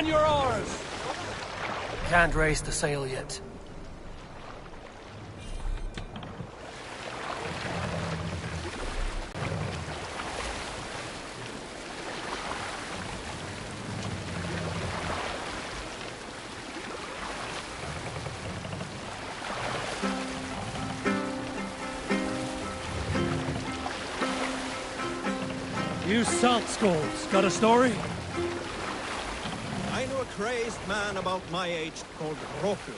your oars! Can't raise the sail yet. You salt skulls, got a story? I knew a crazed man about my age called Roku.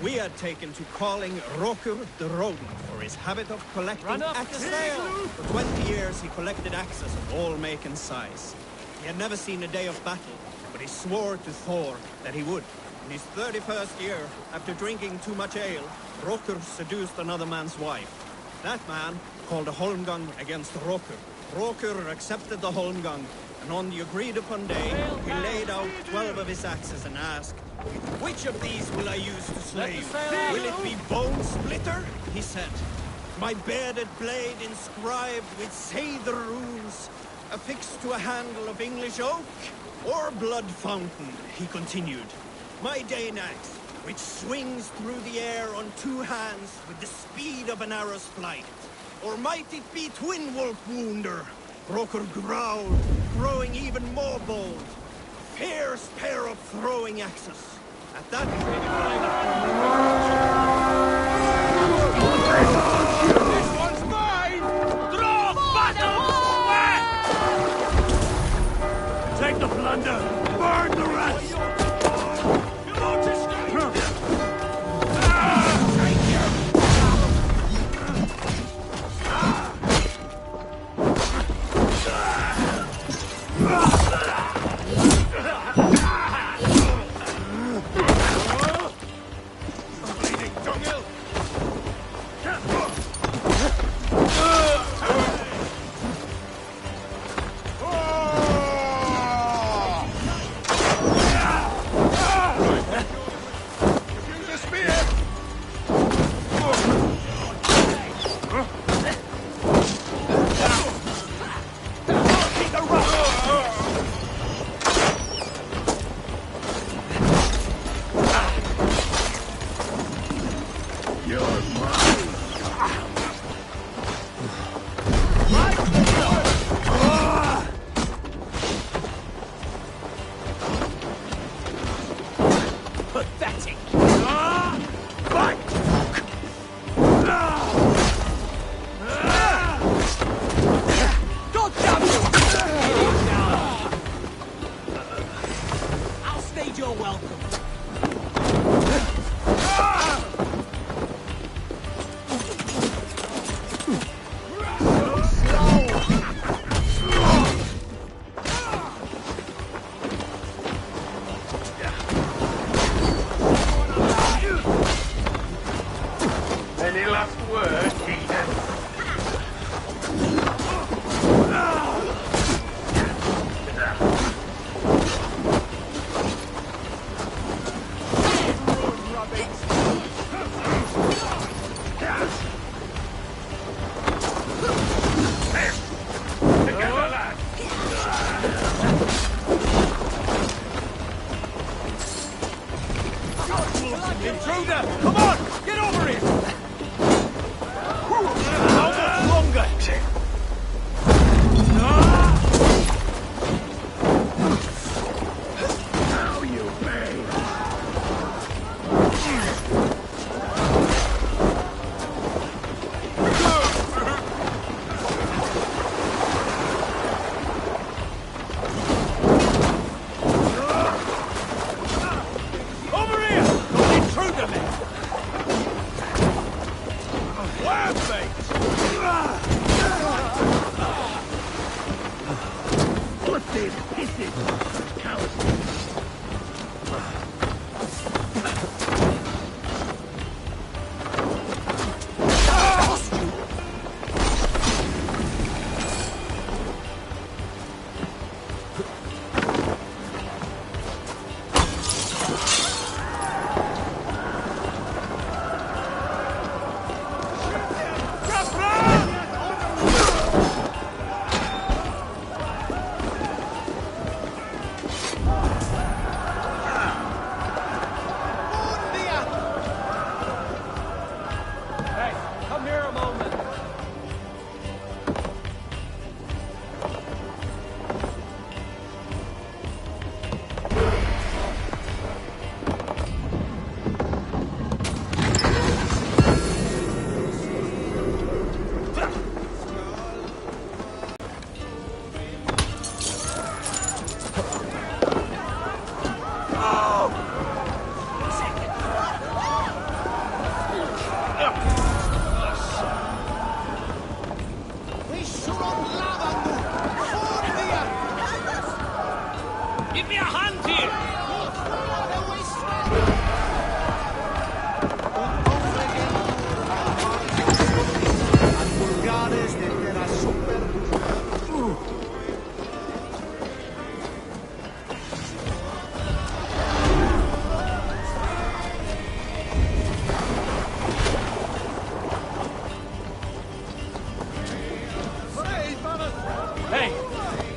We had taken to calling Roku the rodent for his habit of collecting axes. For 20 years he collected axes of all make and size. He had never seen a day of battle, but he swore to Thor that he would. In his 31st year, after drinking too much ale, Roku seduced another man's wife. That man called a holmgang against Roku. Rokur accepted the holmgang, and on the agreed-upon day, he laid out 12 of his axes and asked, "Which of these will I use to slay you? Will it be Bone Splitter?" he said. "My bearded blade inscribed with Seidr runes, affixed to a handle of English oak? Or Blood Fountain?" he continued. "My Dane axe, which swings through the air on 2 hands with the speed of an arrow's flight. Or might it be Twin Wolf Wounder?" Roker growled, growing even more bold. Fierce pair of throwing axes. At that this one's mine! Draw battle! Take the plunder! Burn the rest!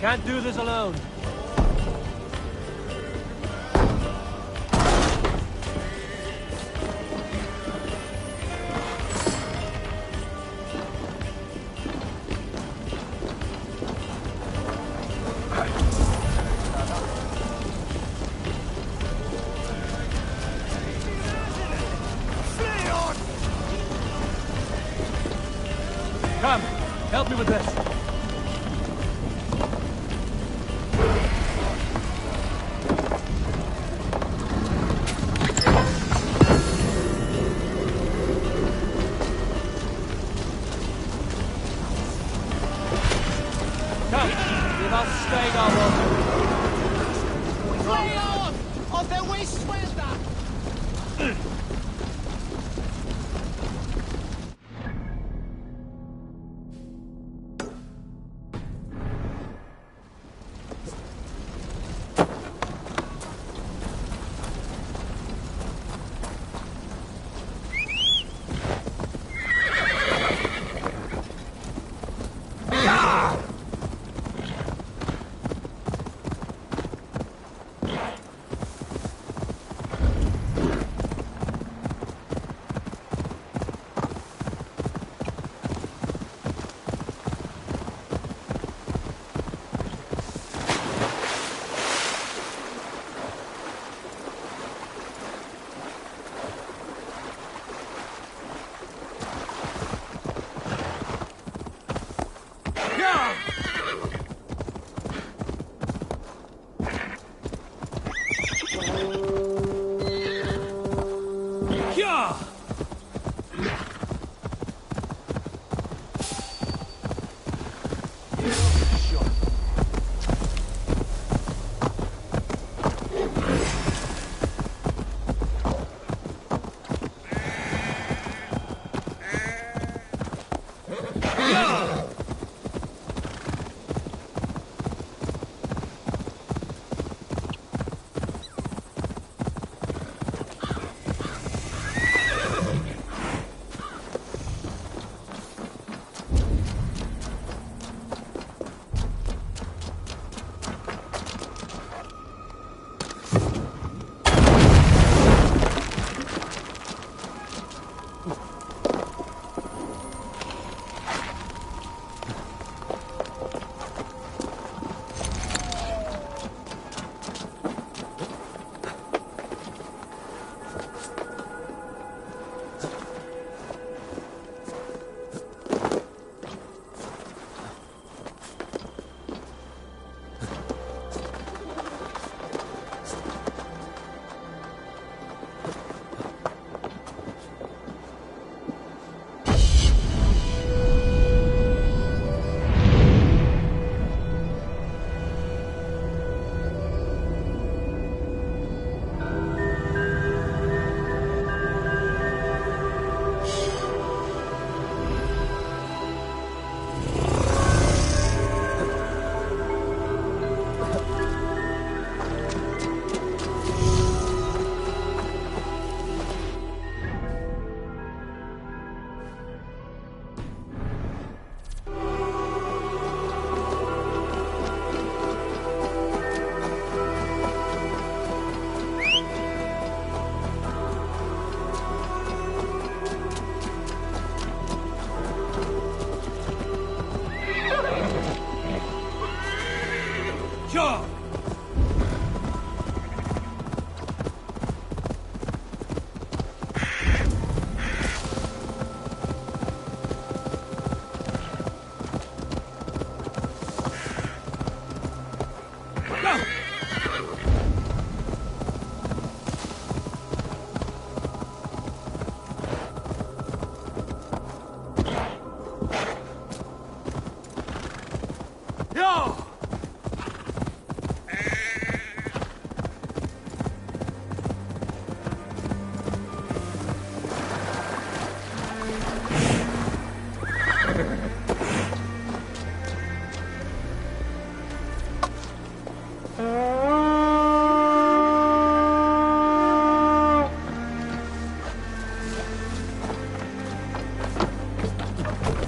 Can't do this alone. Come, help me with this. Come, give us staying our welcome. Play on! Of their way swears that!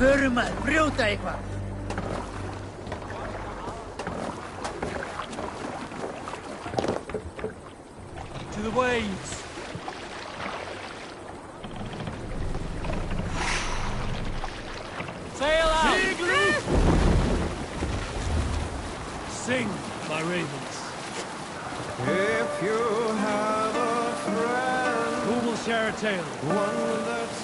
Förum að brjóta eitthvað. waves. Sail out! Sing, my ravens. If you have a friend, Who will share a tale? one that's...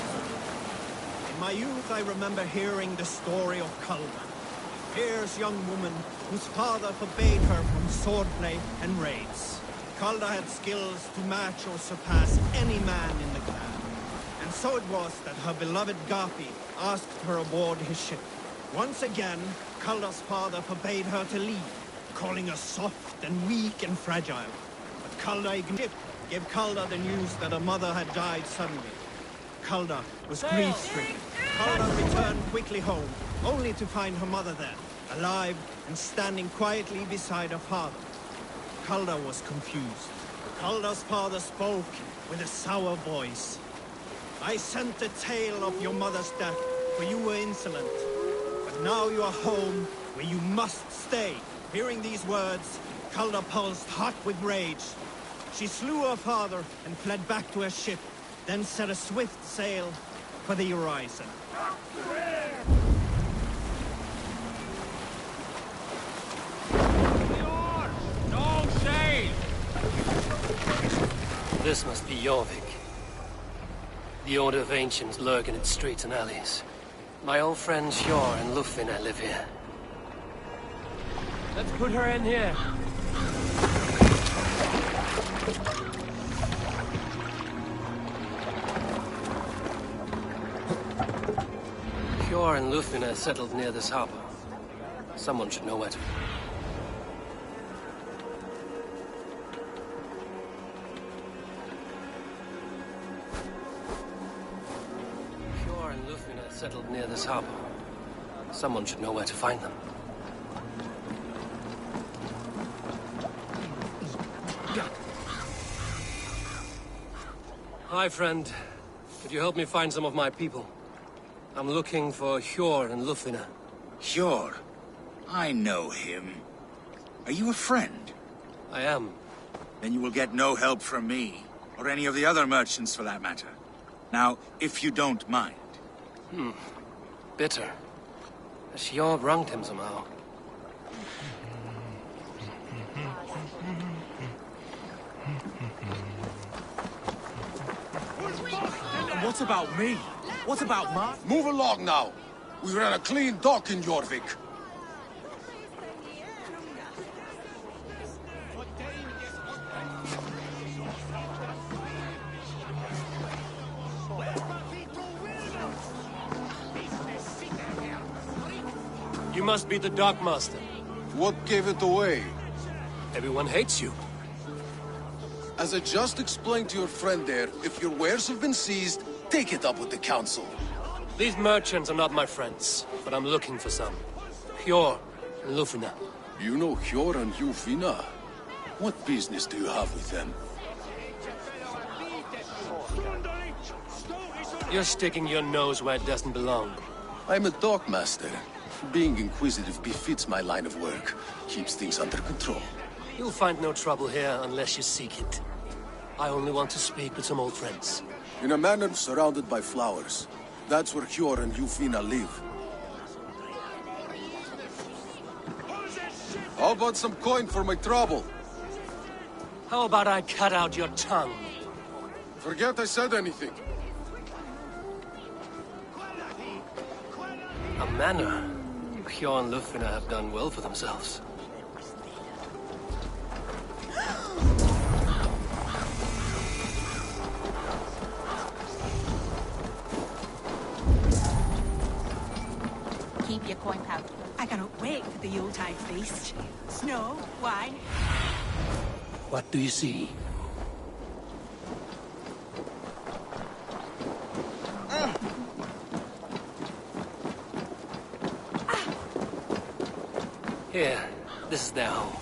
In my youth, I remember hearing the story of Calda, a fierce young woman whose father forbade her from swordplay and raids. Calda had skills to match or surpass any man in the clan. And so it was that her beloved Gapi asked her aboard his ship. Once again, Calda's father forbade her to leave, calling her soft and weak and fragile. But Calda ignored, gave Calda the news that her mother had died suddenly. Calda was grief-stricken. Calda returned quickly home, only to find her mother there, alive and standing quietly beside her father. Calda was confused. Calda's father spoke with a sour voice. I sent the tale of your mother's death, for you were insolent. But now you are home, where you must stay. Hearing these words, Calda pulsed hot with rage. She slew her father and fled back to her ship, then set a swift sail for the horizon. No sail! This must be Jorvik. The Order of Ancients lurk in its streets and alleys. My old friends Hjor and Lufvina live here. Let's put her in here. Hjor and Lufvina settled near this harbor. Someone should know where to... Hjor and Lufvina settled near this harbor. Someone should know where to find them. Hi, friend. Could you help me find some of my people? I'm looking for Hjor and Lufvina. Sure. I know him. Are you a friend? I am. Then you will get no help from me, or any of the other merchants for that matter. Now, if you don't mind. Bitter. Has Hjor wronged him somehow? And what about me? What about Mark? Move along now. We ran a clean dock in Jorvik. You must be the dockmaster. What gave it away? Everyone hates you. As I just explained to your friend there, if your wares have been seized, take it up with the council. These merchants are not my friends, but I'm looking for some. Hjor and Lufvina. You know Hjor and Lufvina? What business do you have with them? You're sticking your nose where it doesn't belong. I'm a dockmaster. Being inquisitive befits my line of work. Keeps things under control. You'll find no trouble here unless you seek it. I only want to speak with some old friends. In a manor surrounded by flowers. That's where Hjor and Lufvina live. How about some coin for my trouble? How about I cut out your tongue? Forget I said anything. A manor? Hjor and Lufvina have done well for themselves. Keep your coin pouch. I cannot wait for the Yuletide feast. Snow, wine. What do you see? Here, this is their home.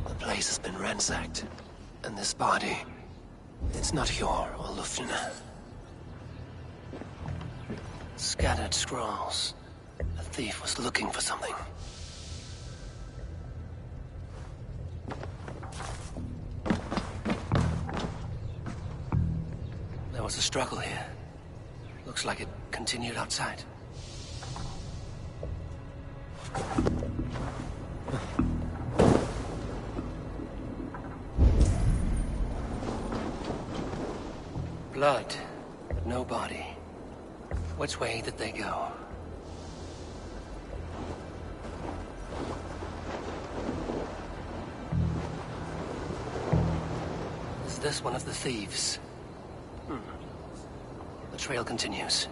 The place has been ransacked. And this body, it's not Hjor or Lufvina. Scattered scrolls. The thief was looking for something. was a struggle here. Looks like it continued outside. Blood, but no body. Which way did they go? Is this one of the thieves? The trail continues.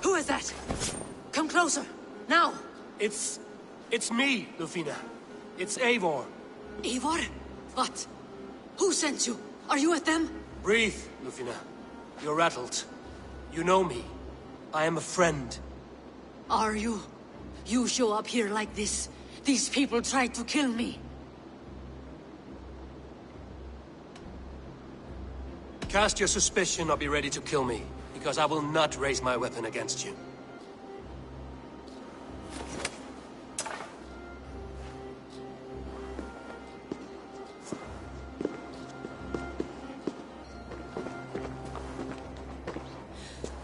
Who is that? Come closer, now! It's me, Lufina. It's Eivor. Eivor? What? Who sent you? Are you with them? Breathe, Lufina. You're rattled. You know me. I am a friend. Are you? You show up here like this. These people tried to kill me. Cast your suspicion or be ready to kill me, because I will not raise my weapon against you.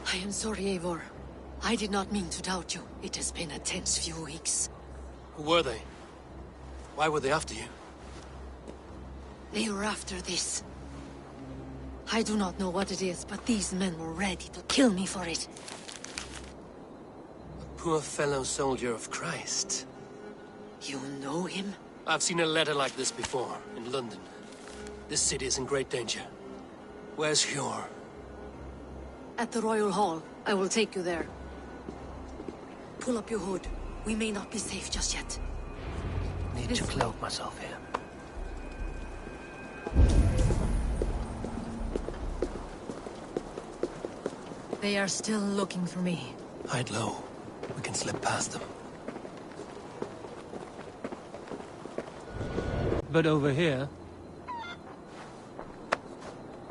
I am sorry, Eivor. I did not mean to doubt you. It has been a tense few weeks. Who were they? Why were they after you? They were after this. I do not know what it is, but these men were ready to kill me for it. A poor fellow soldier of Christ. You know him? I've seen a letter like this before, in London. This city is in great danger. Where's Hjor? At the Royal Hall. I will take you there. Pull up your hood. We may not be safe just yet. Need to cloak myself here. They are still looking for me. Hide low. We can slip past them. But over here...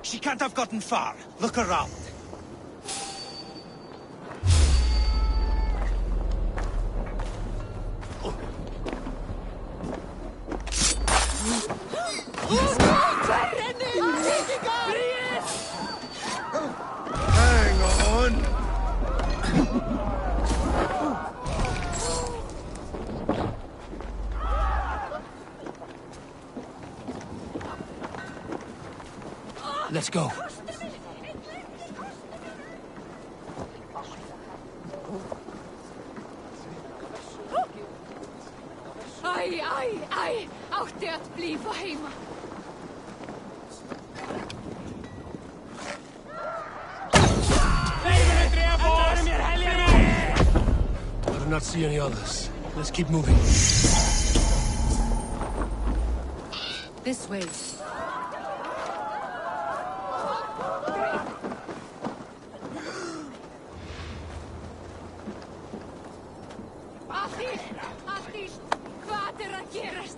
She can't have gotten far. Look around. Hang on! Let's go. Ai, átti að blífa heima. I do not see any others. Let's keep moving. This way. Allt, hvað að gerast?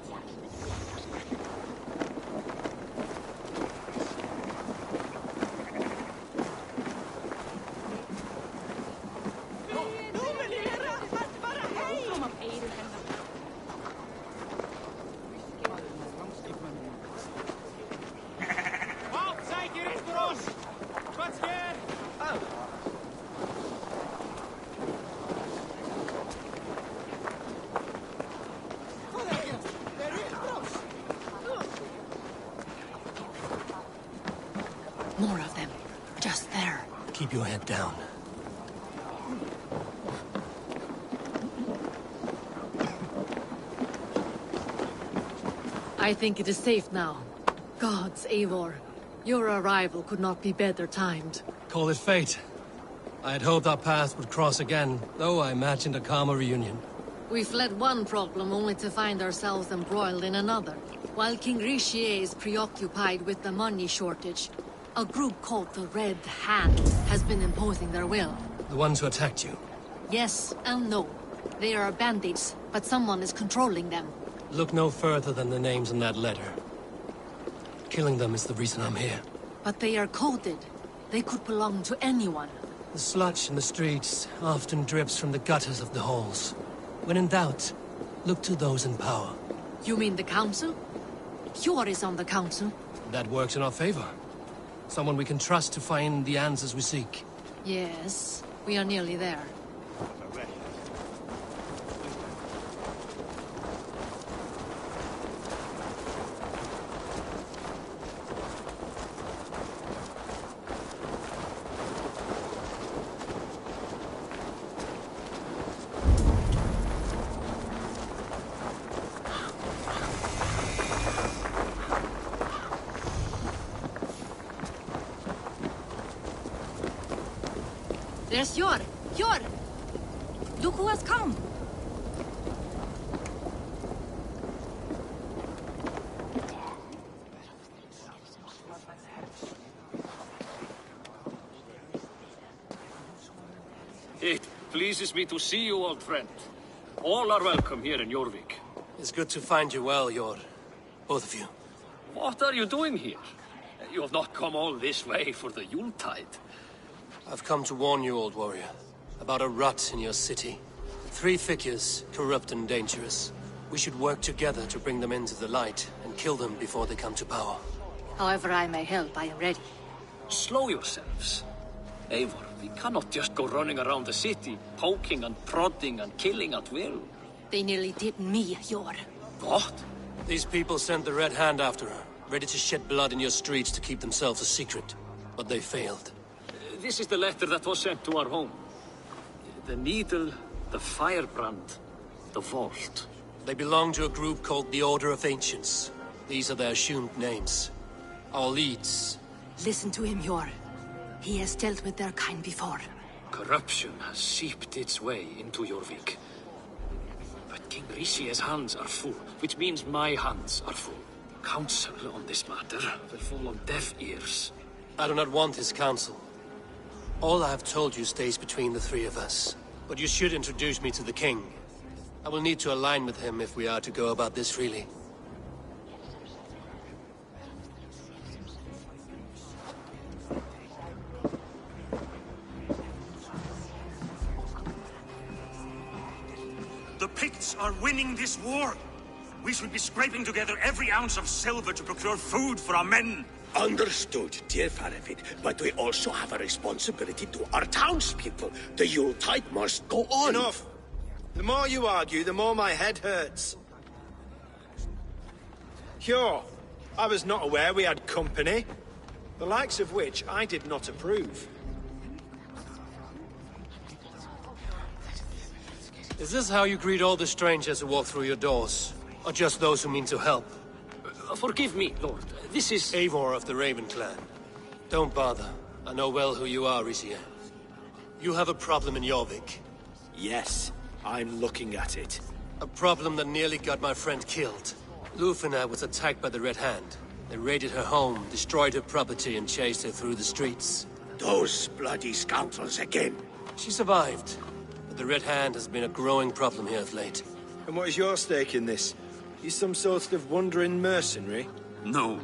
More of them. Just there. Keep your head down. I think it is safe now. Gods, Eivor. Your arrival could not be better timed. Call it fate. I had hoped our paths would cross again, though I imagined a calmer reunion. We fled one problem only to find ourselves embroiled in another. While King Richier is preoccupied with the money shortage, a group called the Red Hand has been imposing their will. The ones who attacked you. Yes and no. They are bandits, but someone is controlling them. Look no further than the names in that letter. Killing them is the reason I'm here. But they are coded. They could belong to anyone. The sludge in the streets often drips from the gutters of the halls. When in doubt, look to those in power. You mean the council? Hjor is on the council. That works in our favor. Someone we can trust to find the answers we seek. Yes, we are nearly there. There's Hjor! Hjor! Look who has come! It pleases me to see you, old friend. All are welcome here in Jorvik. It's good to find you well, Hjor. Both of you. What are you doing here? You have not come all this way for the Yuletide. I've come to warn you, old warrior, about a rot in your city. 3 figures, corrupt and dangerous. We should work together to bring them into the light and kill them before they come to power. However I may help, I am ready. Slow yourselves. Eivor, we cannot just go running around the city, poking and prodding and killing at will. They nearly did me, Hjor. What? These people sent the Red Hand after her, ready to shed blood in your streets to keep themselves a secret. But they failed. This is the letter that was sent to our home. The needle, the firebrand, the vault. They belong to a group called the Order of Ancients. These are their assumed names. Our leads. Listen to him, Hjor. He has dealt with their kind before. Corruption has seeped its way into Jorvik. But King Rishi's hands are full, which means my hands are full. Counsel on this matter will fall on deaf ears. I do not want his counsel. All I have told you stays between the 3 of us. But you should introduce me to the king. I will need to align with him if we are to go about this freely. The Picts are winning this war. We should be scraping together every ounce of silver to procure food for our men. Understood, dear Faravid, but we also have a responsibility to our townspeople. The Yuletide must go on. Enough! The more you argue, the more my head hurts. Hjor, I was not aware we had company, the likes of which I did not approve. Is this how you greet all the strangers who walk through your doors? Or just those who mean to help? Forgive me, Lord. This is... Eivor of the Raven clan. Don't bother. I know well who you are, Rizier. You have a problem in Jorvik. Yes, I'm looking at it. A problem that nearly got my friend killed. Lufina was attacked by the Red Hand. They raided her home, destroyed her property, and chased her through the streets. Those bloody scoundrels again. She survived, but the Red Hand has been a growing problem here of late. And what is your stake in this? You some sort of wandering mercenary? No.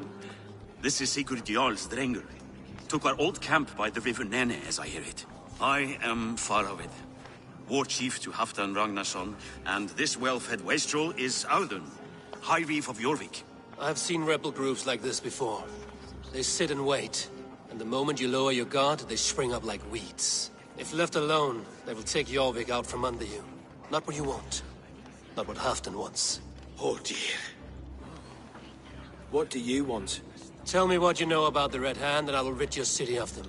This is Sigurd Jarl's Drengr. Took our old camp by the river Nene, as I hear it. I am Faravid, war chief to Halfdan Ragnarsson, and this well-fed wastrel is Audun, High Reef of Jorvik. I've seen rebel groups like this before. They sit and wait, and the moment you lower your guard, they spring up like weeds. If left alone, they will take Jorvik out from under you. Not what you want. Not what Halfdan wants. Oh dear. What do you want? Tell me what you know about the Red Hand, and I will rid your city of them.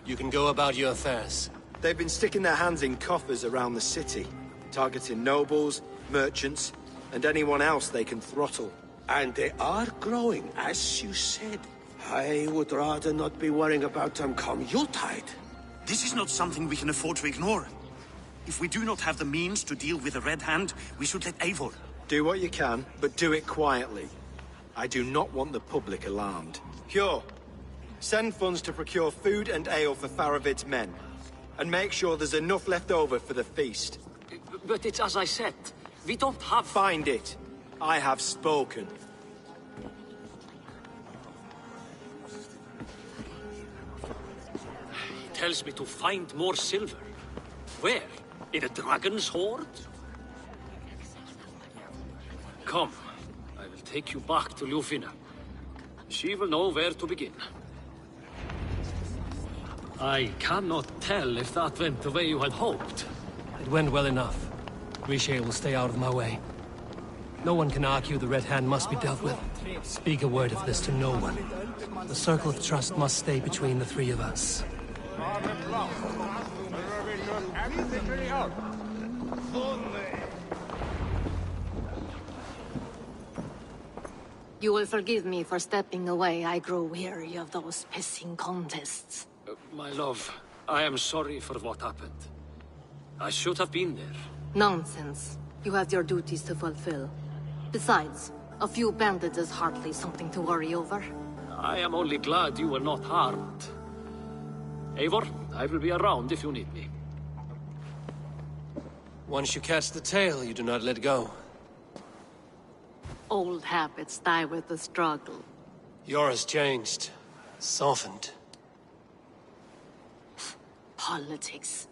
You can go about your affairs. They've been sticking their hands in coffers around the city, targeting nobles, merchants, and anyone else they can throttle. And they are growing, as you said. I would rather not be worrying about them come Yuletide. This is not something we can afford to ignore. If we do not have the means to deal with the Red Hand, we should let Eivor. Do what you can, but do it quietly. I do not want the public alarmed. Hjor, send funds to procure food and ale for Faravid's men. And make sure there's enough left over for the feast. But it's as I said. We don't have... Find it. I have spoken. tells me to find more silver. Where? In a dragon's hoard? Come, I will take you back to Ljufina. She will know where to begin. I cannot tell if that went the way you had hoped. It went well enough. Riche will stay out of my way. No one can argue the Red Hand must be dealt with. Speak a word of this to no one. The circle of trust must stay between the three of us. You will forgive me for stepping away. I grow weary of those pissing contests. My love, I am sorry for what happened. I should have been there. Nonsense. You have your duties to fulfill. Besides, a few bandits is hardly something to worry over. I am only glad you were not harmed. Eivor, I will be around if you need me. Once you catch the tail, you do not let go. Old habits die with the struggle. Yours changed. Softened. Politics.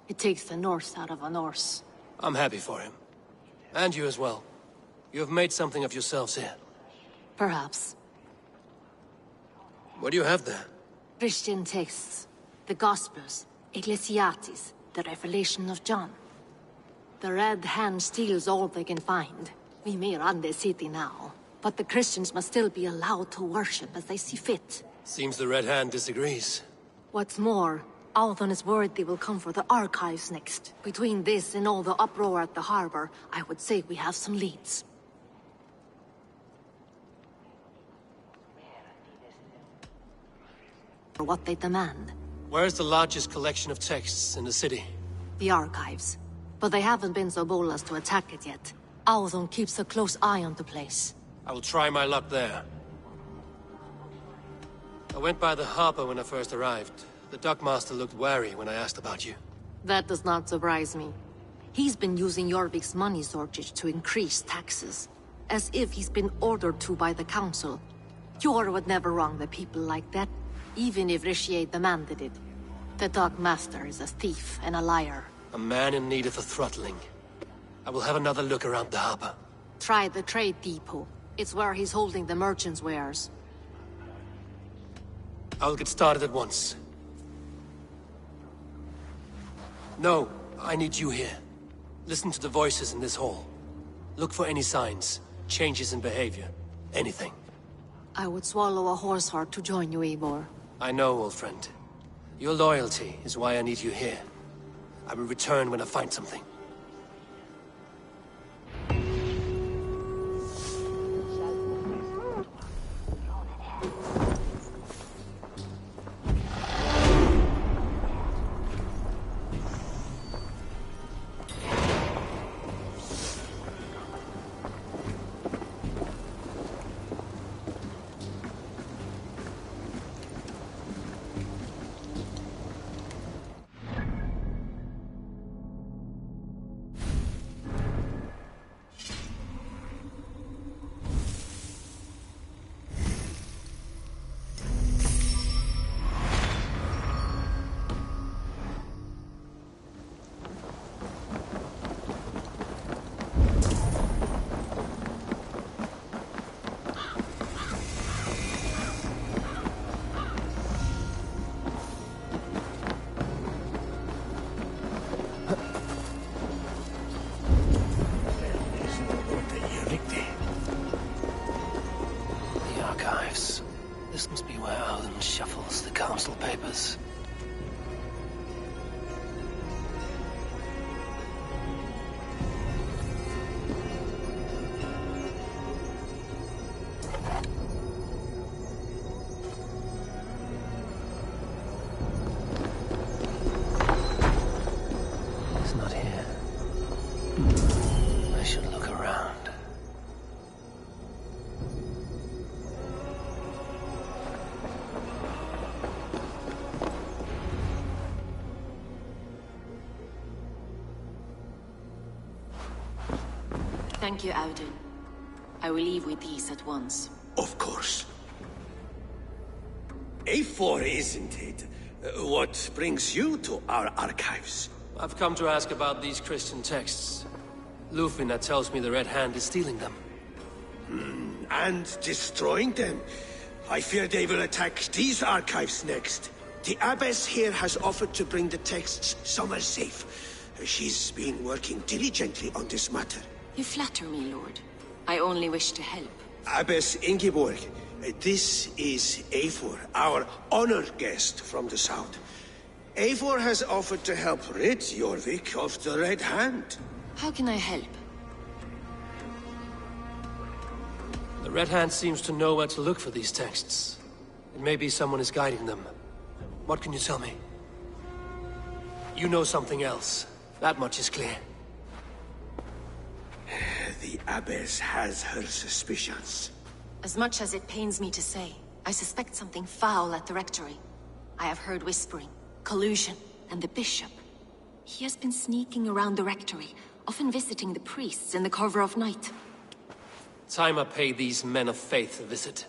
It takes the Norse out of a Norse. I'm happy for him. And you as well. You have made something of yourselves here. Perhaps. What do you have there? Christian texts. The Gospels. Ecclesiastes. The Revelation of John. The Red Hand steals all they can find. We may run the city now, but the Christians must still be allowed to worship as they see fit. Seems the Red Hand disagrees. What's more, Althon is worried they will come for the archives next. Between this and all the uproar at the harbor, I would say we have some leads. For what they demand. Where's the largest collection of texts in the city? The archives. But they haven't been so bold as to attack it yet. Althon keeps a close eye on the place. I will try my luck there. I went by the harbor when I first arrived. The dockmaster looked wary when I asked about you. That does not surprise me. He's been using Jorvik's money shortage to increase taxes. As if he's been ordered to by the council. Jor would never wrong the people like that, even if Richier demanded it. The dockmaster is a thief and a liar. A man in need of a throttling. I will have another look around the harbor. Try the trade depot. It's where he's holding the merchants' wares. I'll get started at once. No, I need you here. Listen to the voices in this hall. Look for any signs, changes in behavior, anything. I would swallow a horse heart to join you, Eivor. I know, old friend. Your loyalty is why I need you here. I will return when I find something. This must be where Odin shuffles the council papers. He's not here. I should look around. Thank you, Audun. I will leave with these at once. Of course. A4, isn't it? What brings you to our archives? I've come to ask about these Christian texts. Lufina tells me the Red Hand is stealing them. And destroying them. I fear they will attack these archives next. The Abbess here has offered to bring the texts somewhere safe. She's been working diligently on this matter. You flatter me, Lord. I only wish to help. Abbess Ingeborg, this is Eivor, our honored guest from the south. Eivor has offered to help rid Jorvik of the Red Hand. How can I help? The Red Hand seems to know where to look for these texts. It may be someone is guiding them. What can you tell me? You know something else. That much is clear. The Abbess has her suspicions. As much as it pains me to say, I suspect something foul at the rectory. I have heard whispering, collusion, and the bishop. He has been sneaking around the rectory, often visiting the priests in the cover of night. Time I pay these men of faith a visit.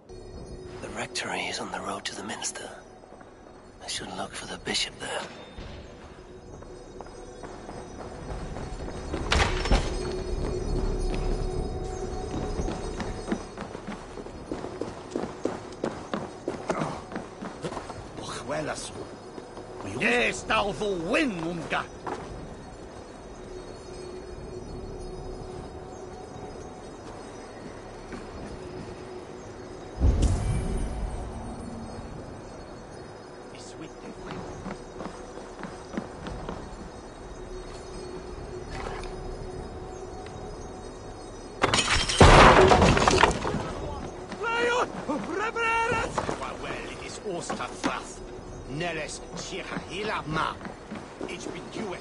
The rectory is on the road to the minster. I should look for the bishop there. Yes, thou will win, Munga. Neles Sheha Hila Ma. Ich bin Jue.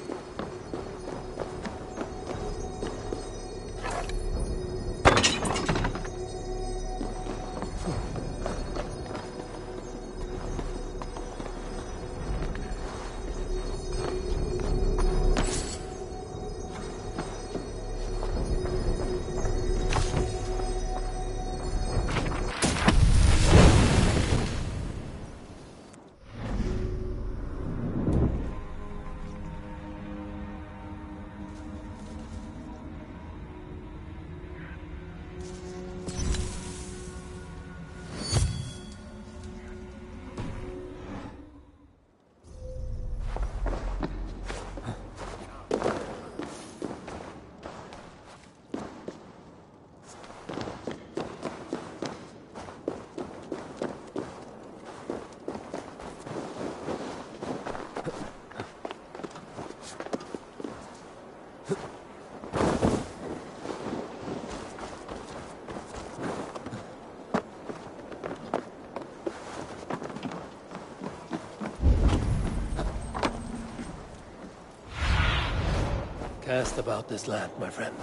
Cast about this land, my friend.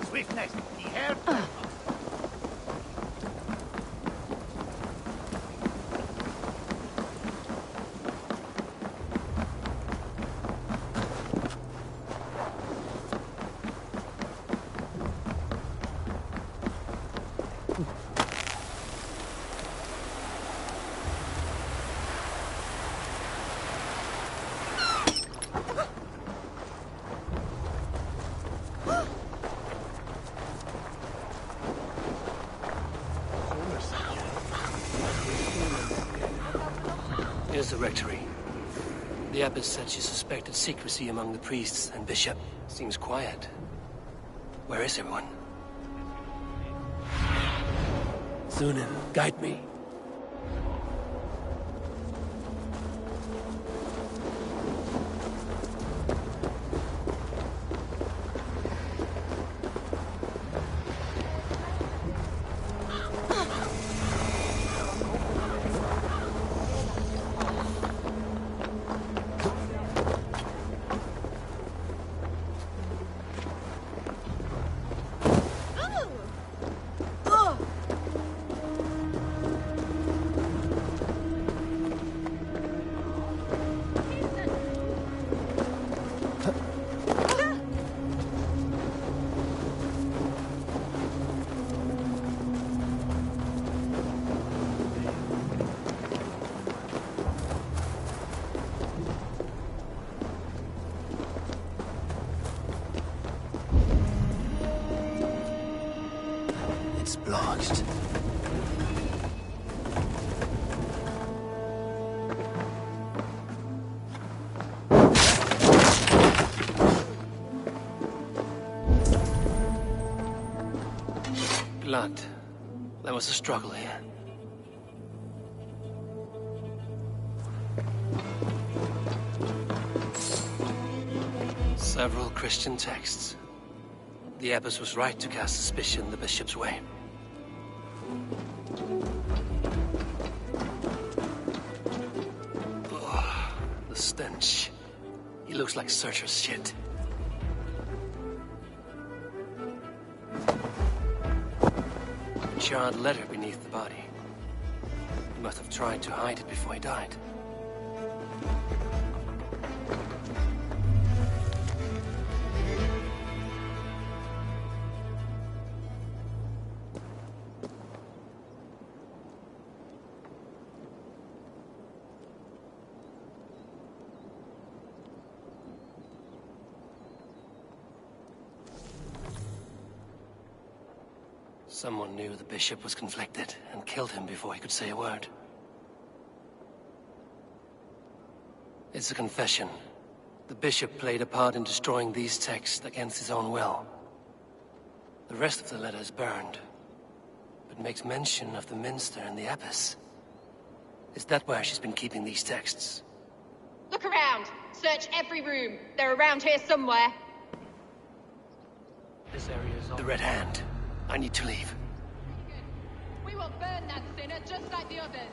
Swiftness, die Herr. Here's the rectory. The abbess said she suspected secrecy among the priests and bishop. Seems quiet. Where is everyone? Zunin, guide me. It's blocked. Blood. There was a struggle here. Several Christian texts. The abbess was right to cast suspicion the bishop's way. Oh, the stench. He looks like Searcher's shit. A charred letter beneath the body. He must have tried to hide it before he died. Someone knew the bishop was conflicted and killed him before he could say a word. It's a confession. The bishop played a part in destroying these texts against his own will. The rest of the letter is burned, but makes mention of the minster and the abbess. Is that where she's been keeping these texts? Look around! Search every room. They're around here somewhere. This area is the Red Hand. I need to leave. We will burn that sinner just like the others.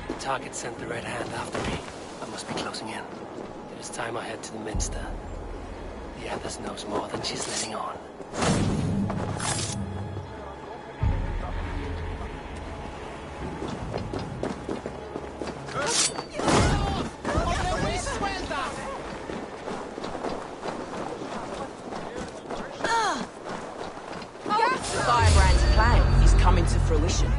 The target sent the Red Hand after me. I must be closing in. It is time I head to the minster. The abbess knows more than she's letting on. Firebrand's plan is coming to fruition.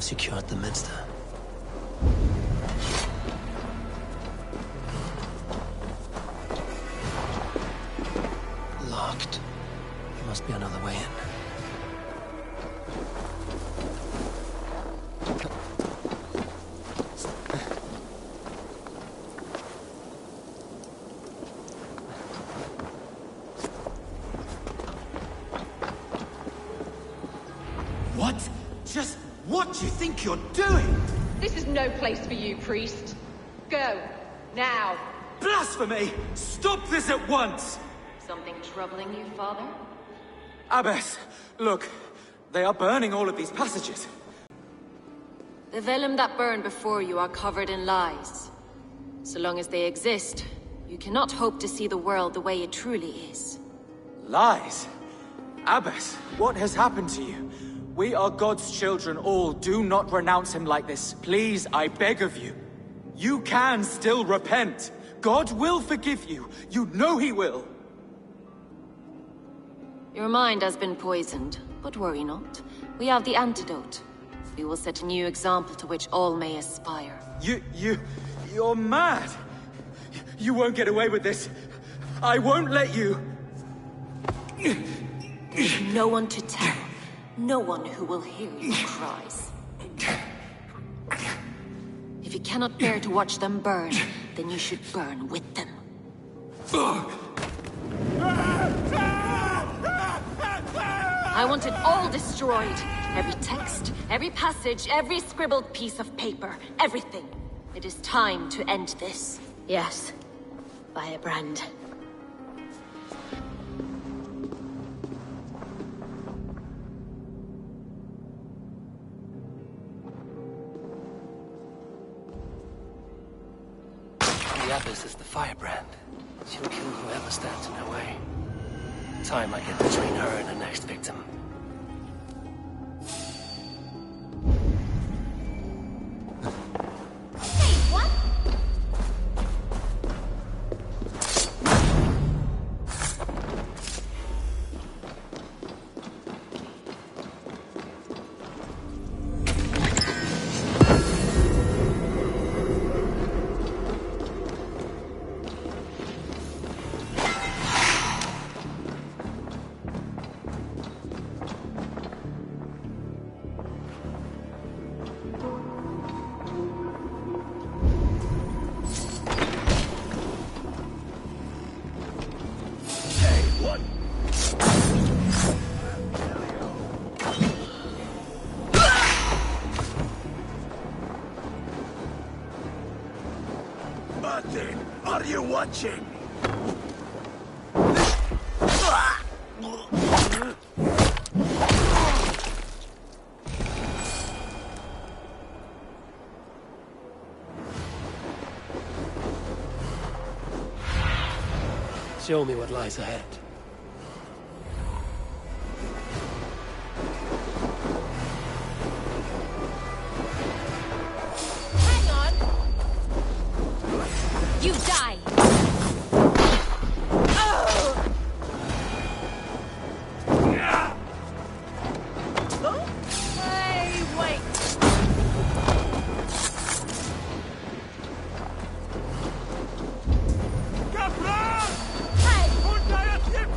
Secured the minster. Locked. There must be another way in. What? Just what do you think you're doing? This is no place for you, priest. Go. Now. Blasphemy! Stop this at once! Something troubling you, father? Abbess, look. They are burning all of these passages. The vellum that burned before you are covered in lies. So long as they exist, you cannot hope to see the world the way it truly is. Lies? Abbess, what has happened to you? We are God's children all. Do not renounce him like this. Please, I beg of you. You can still repent. God will forgive you. You know he will. Your mind has been poisoned, but worry not. We have the antidote. We will set a new example to which all may aspire. You're mad. You won't get away with this. I won't let you. No one to tell. No one who will hear your cries. If you cannot bear to watch them burn, then you should burn with them. I want it all destroyed. Every text, every passage, every scribbled piece of paper, everything. It is time to end this. Yes, Firebrand. The Abbess is the firebrand. She'll kill whoever stands in her way. Time I get between her and her next victim. Are you watching? Show me what lies ahead. Hang on! You die! Hey, wait! Kaplan! Hey! Unter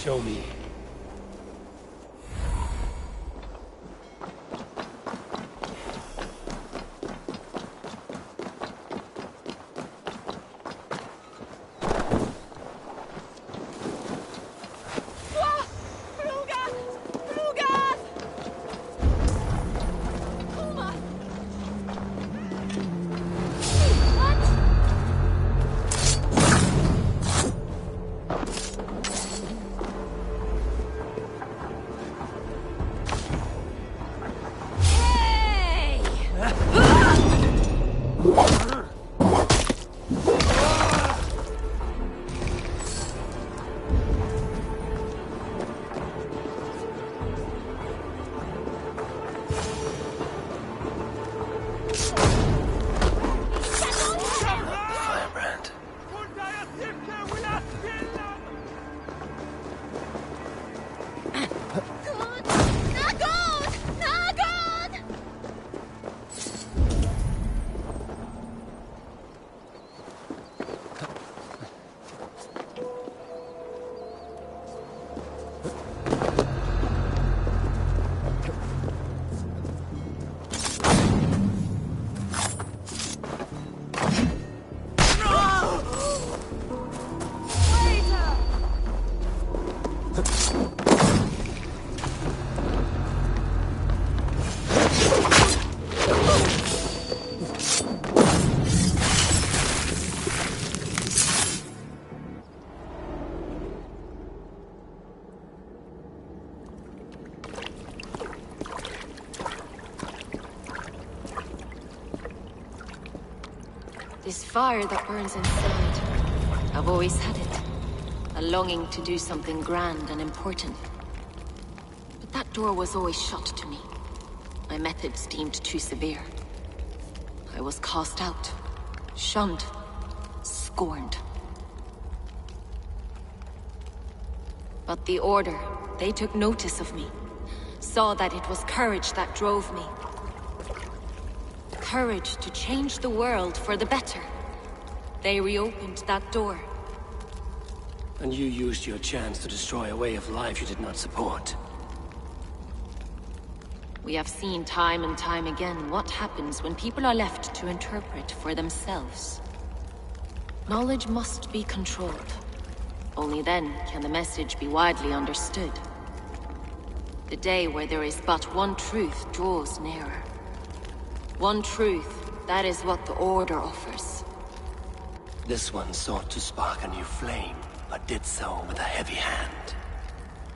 Show me. This fire that burns inside. I've always had it. A longing to do something grand and important. But that door was always shut to me. My methods deemed too severe. I was cast out, shunned, scorned. But the Order, they took notice of me. Saw that it was courage that drove me. Courage to change the world for the better. They reopened that door. And you used your chance to destroy a way of life you did not support. We have seen time and time again what happens when people are left to interpret for themselves. Knowledge must be controlled. Only then can the message be widely understood. The day where there is but one truth draws nearer. One truth, that is what the Order offers. This one sought to spark a new flame, but did so with a heavy hand.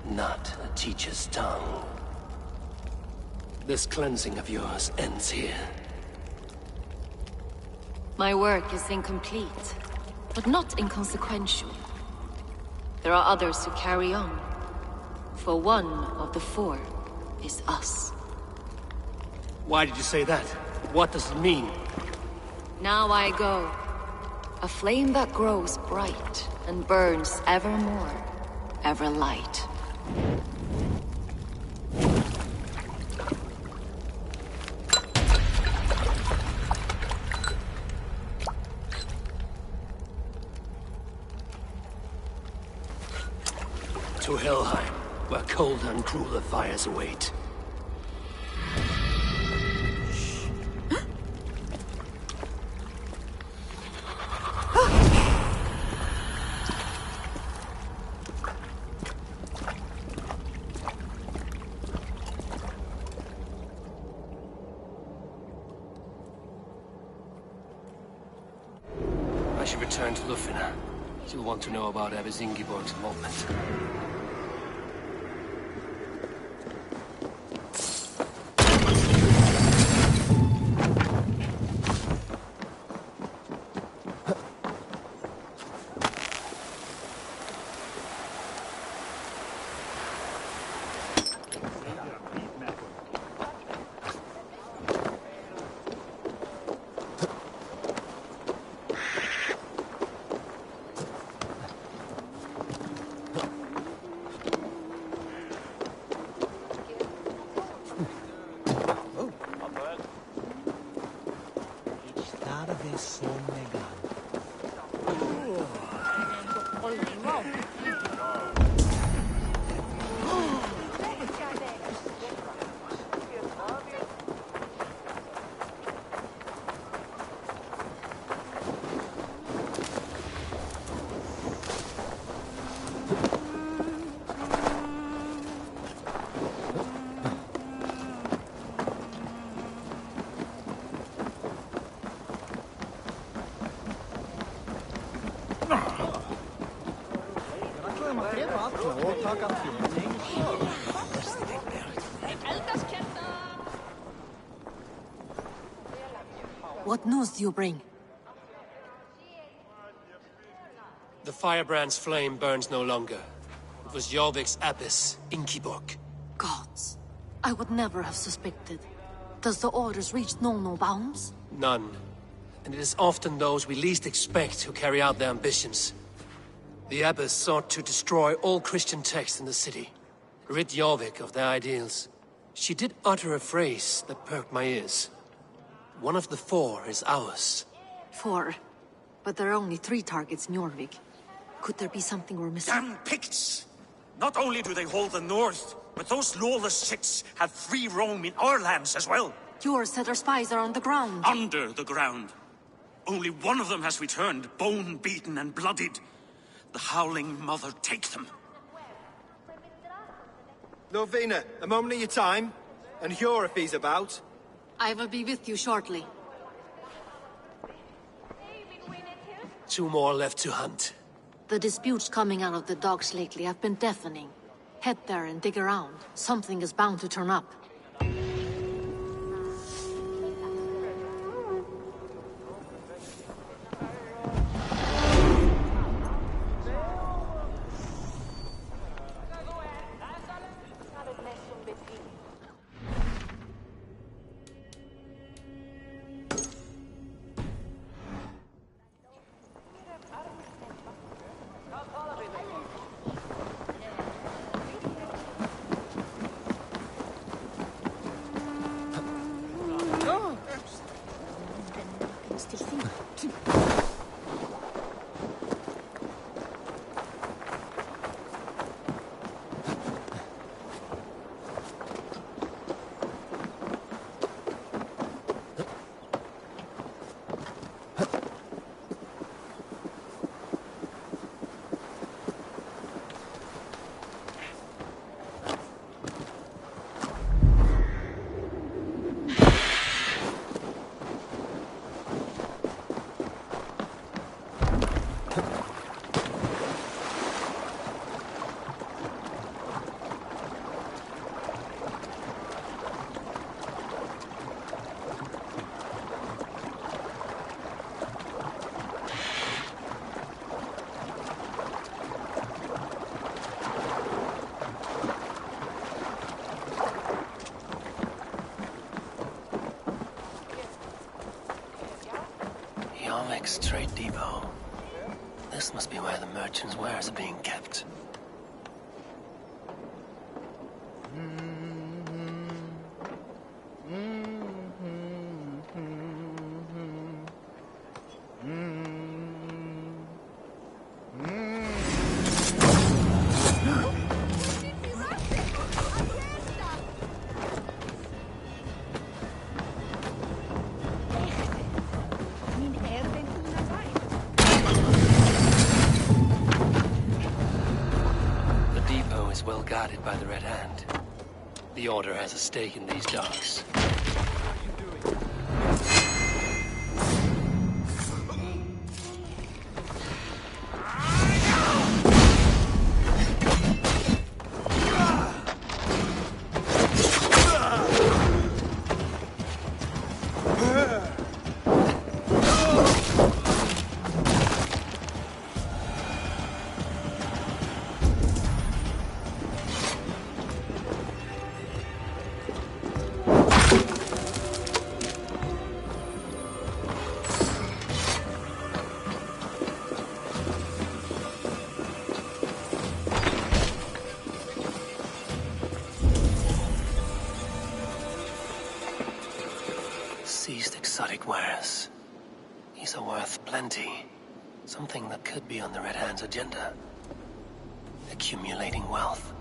Not a teacher's tongue. This cleansing of yours ends here. My work is incomplete, but not inconsequential. There are others who carry on. For one of the four is us. Why did you say that? What does it mean? Now I go. A flame that grows bright and burns ever more, ever light. To Helheim, where colder and crueler fires await. I should return to Lufina. She'll want to know about Abbess Ingeborg's involvement. What news do you bring? The firebrand's flame burns no longer. It was Jorvik's abbess, Ingeborg. Gods. I would never have suspected. Does the orders reach no bounds? None. And it is often those we least expect who carry out their ambitions. The abbess sought to destroy all Christian texts in the city, rid Jorvik of their ideals. She did utter a phrase that perked my ears. One of the four is ours. 4. But there are only 3 targets in Jorvik. Could there be something we're missing? Damn Picts! Not only do they hold the north, but those lawless Sits have free roam in our lands as well. Yours said our spies are on the ground. Under the ground. Only one of them has returned, bone-beaten and bloodied. The Howling Mother take them. Lovina, a moment of your time. And Hjor if he's about. I will be with you shortly. 2 more left to hunt. The disputes coming out of the docks lately have been deafening. Head there and dig around. Something is bound to turn up. Yarmic's trade depot. This must be where the merchants' wares are being kept. Well guarded by the Red Hand. The Order has a stake in these docks. Seized exotic wares. These are worth plenty. Something that could be on the Red Hand's agenda. Accumulating wealth.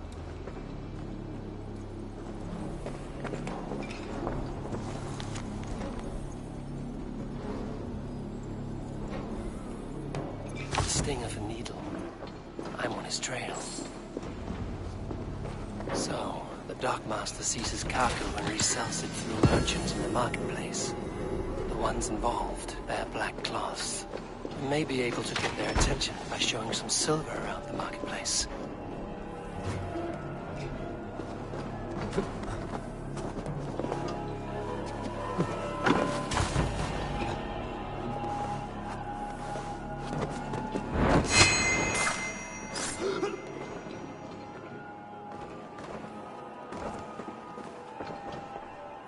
The sting of a needle. I'm on his trail. So, the dockmaster sees his cargo and resells it through merchants in the marketplace. The ones involved bear black cloths. You may be able to get their attention by showing some silver around the marketplace.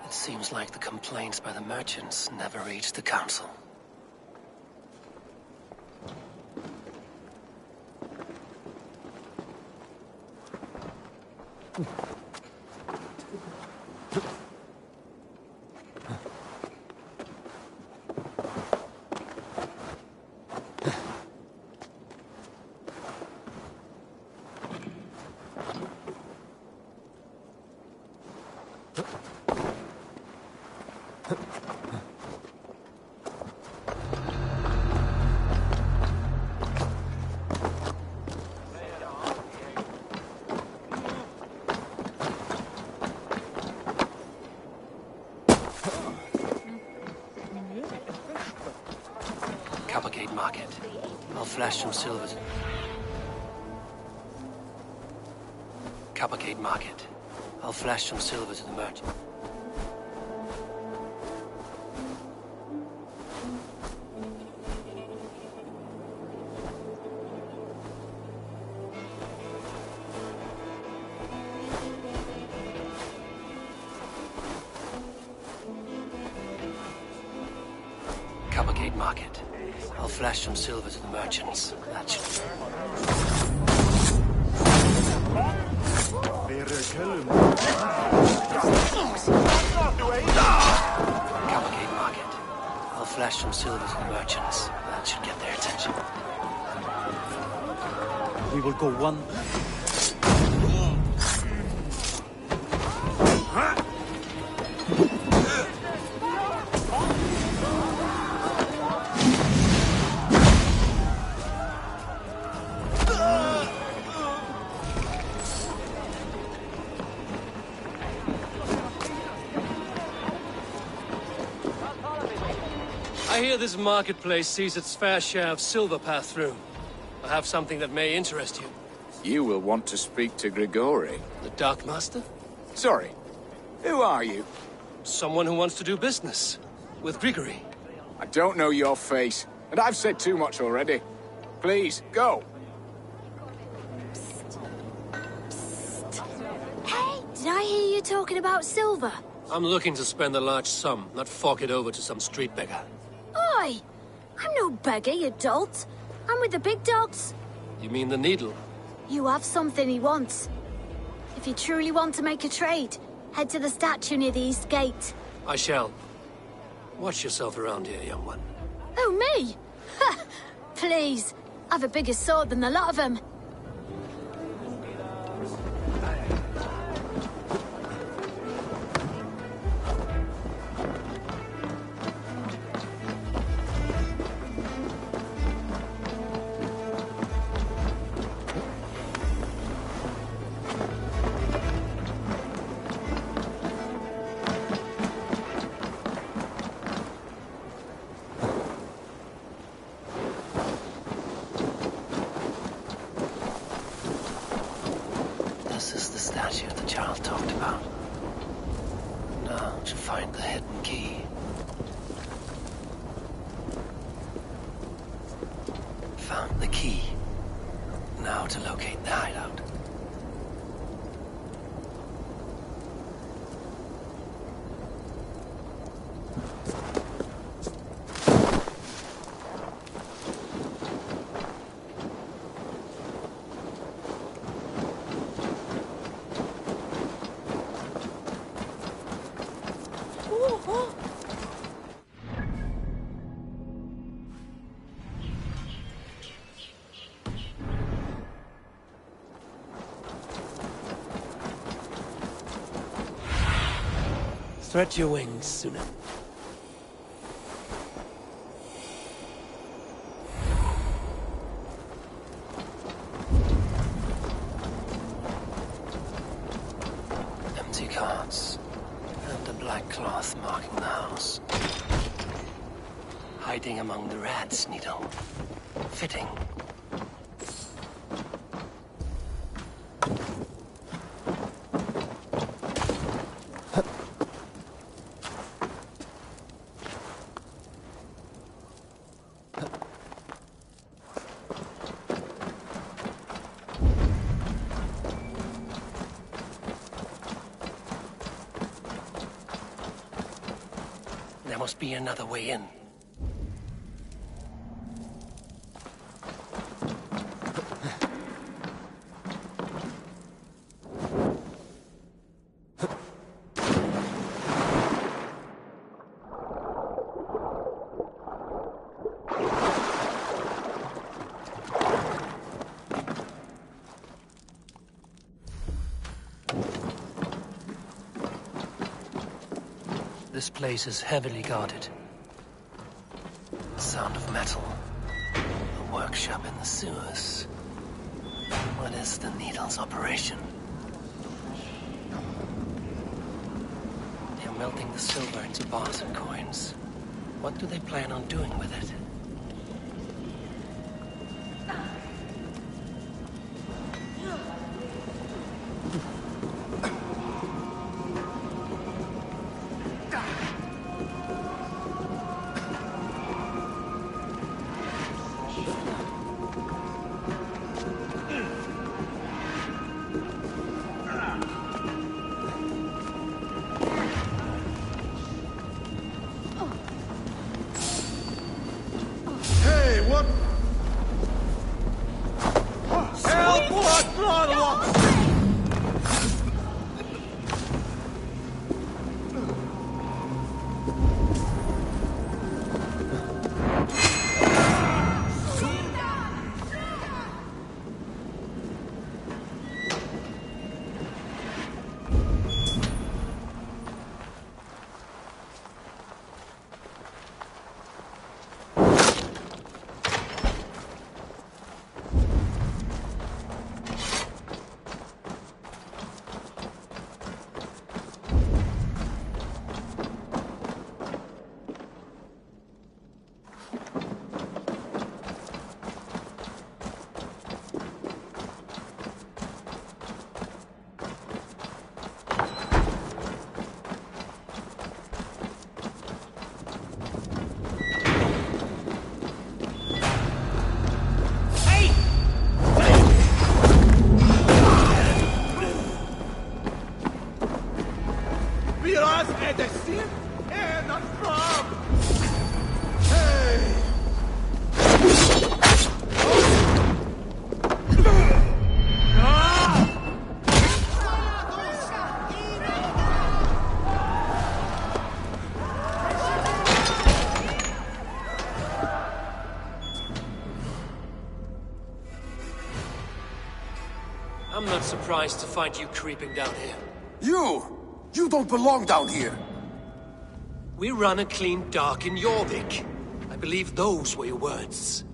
It seems like the complaints by the merchants never reached the council. Market. I'll flash some silver. Coppercade Market. I'll flash some silver to the merchant. Coppercade Market. I'll flash some silver to the merchants. That should... Coppercade Market. I'll flash some silver to the merchants. That should get their attention. We will go one... I hear this marketplace sees its fair share of silver pass through. I have something that may interest you. You will want to speak to Grigori. The Dark Master? Sorry. Who are you? Someone who wants to do business. With Grigori. I don't know your face, and I've said too much already. Please, go. Hey, did I hear you talking about silver? I'm looking to spend a large sum, not fork it over to some street beggar. Oi! I'm no beggar, you dolt. I'm with the big dogs. You mean the needle? You have something he wants. If you truly want to make a trade, head to the statue near the east gate. I shall. Watch yourself around here, young one. Oh, me? Ha! Please. I've a bigger sword than the lot of them. This is the statue the child talked about. Now to find the hidden key. Found the key. Now to locate the hideout. Stretch your wings, Suna. Empty carts. And a black cloth marking the house. Hiding among the rats, Needle. Fitting. There must be another way in. This place is heavily guarded. The sound of metal. A workshop in the sewers. What is the Needle's operation? They're melting the silver into bars and coins. What do they plan on doing with it? I'm not surprised to find you creeping down here. You don't belong down here! We run a clean dock in Jorvik. I believe those were your words.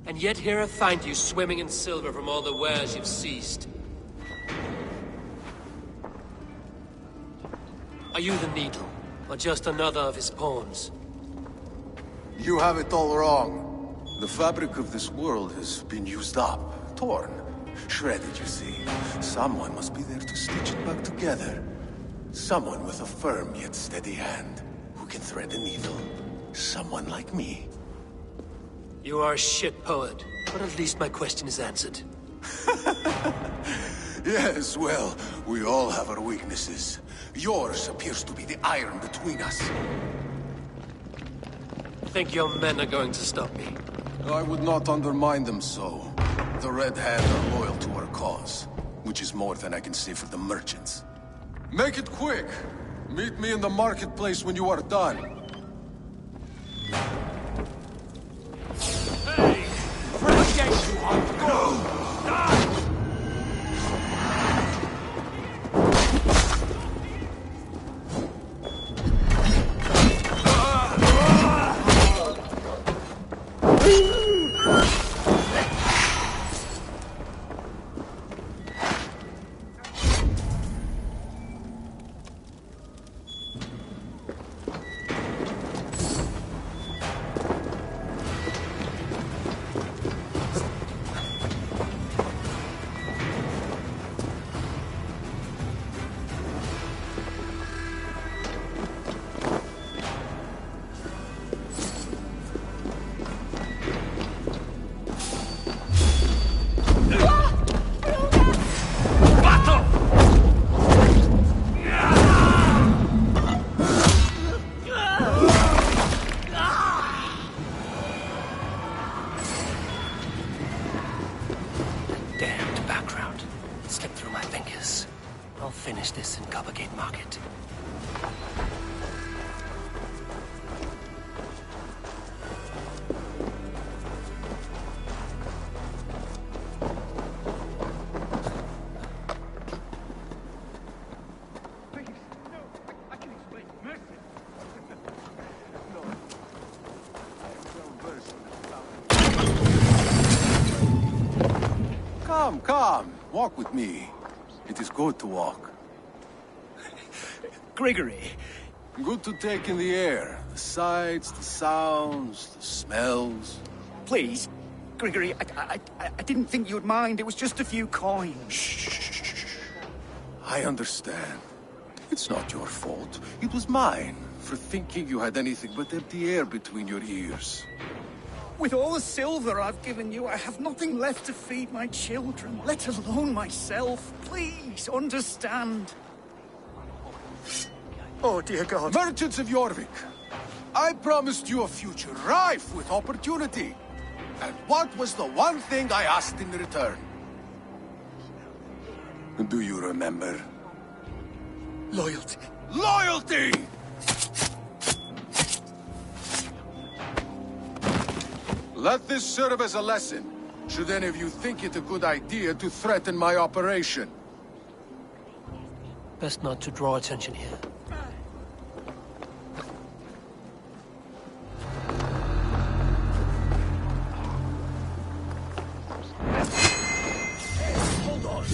And yet here I find you swimming in silver from all the wares you've seized. Are you the Needle, or just another of his pawns? You have it all wrong. The fabric of this world has been used up, torn, shredded, you see. Someone must be there to stitch it back together. Someone with a firm yet steady hand, who can thread a needle. Someone like me. You are a shit poet, but at least my question is answered. Yes, well, we all have our weaknesses. Yours appears to be the iron between us. Think your men are going to stop me? I would not undermine them so. The Red Hand are loyal to our cause, which is more than I can say for the merchants. Make it quick! Meet me in the marketplace when you are done. Hey! For the gate, you are! Go! Die! Come, walk with me. It is good to walk. Grigory. Good to take in the air. The sights, the sounds, the smells. Please, Grigory, I didn't think you'd mind. It was just a few coins. Shh. I understand. It's not your fault. It was mine, for thinking you had anything but empty air between your ears. With all the silver I've given you, I have nothing left to feed my children, let alone myself. Please, understand. Oh, dear God. Merchants of Jorvik, I promised you a future rife with opportunity. And what was the one thing I asked in return? Do you remember? Loyalty. Loyalty! Let this serve as a lesson, should any of you think it a good idea to threaten my operation. Best not to draw attention here. Hold on.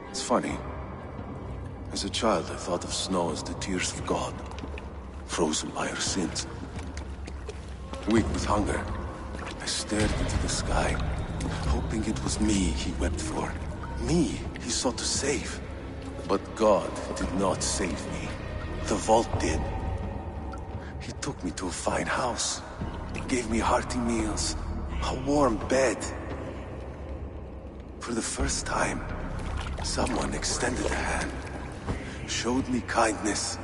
It's funny. As a child, I thought of snow as the tears of God, frozen by our sins. Weak with hunger, I stared into the sky, hoping it was me he wept for. Me he sought to save. But God did not save me. The vault did. He took me to a fine house, gave me hearty meals, a warm bed. For the first time, someone extended a hand, showed me kindness,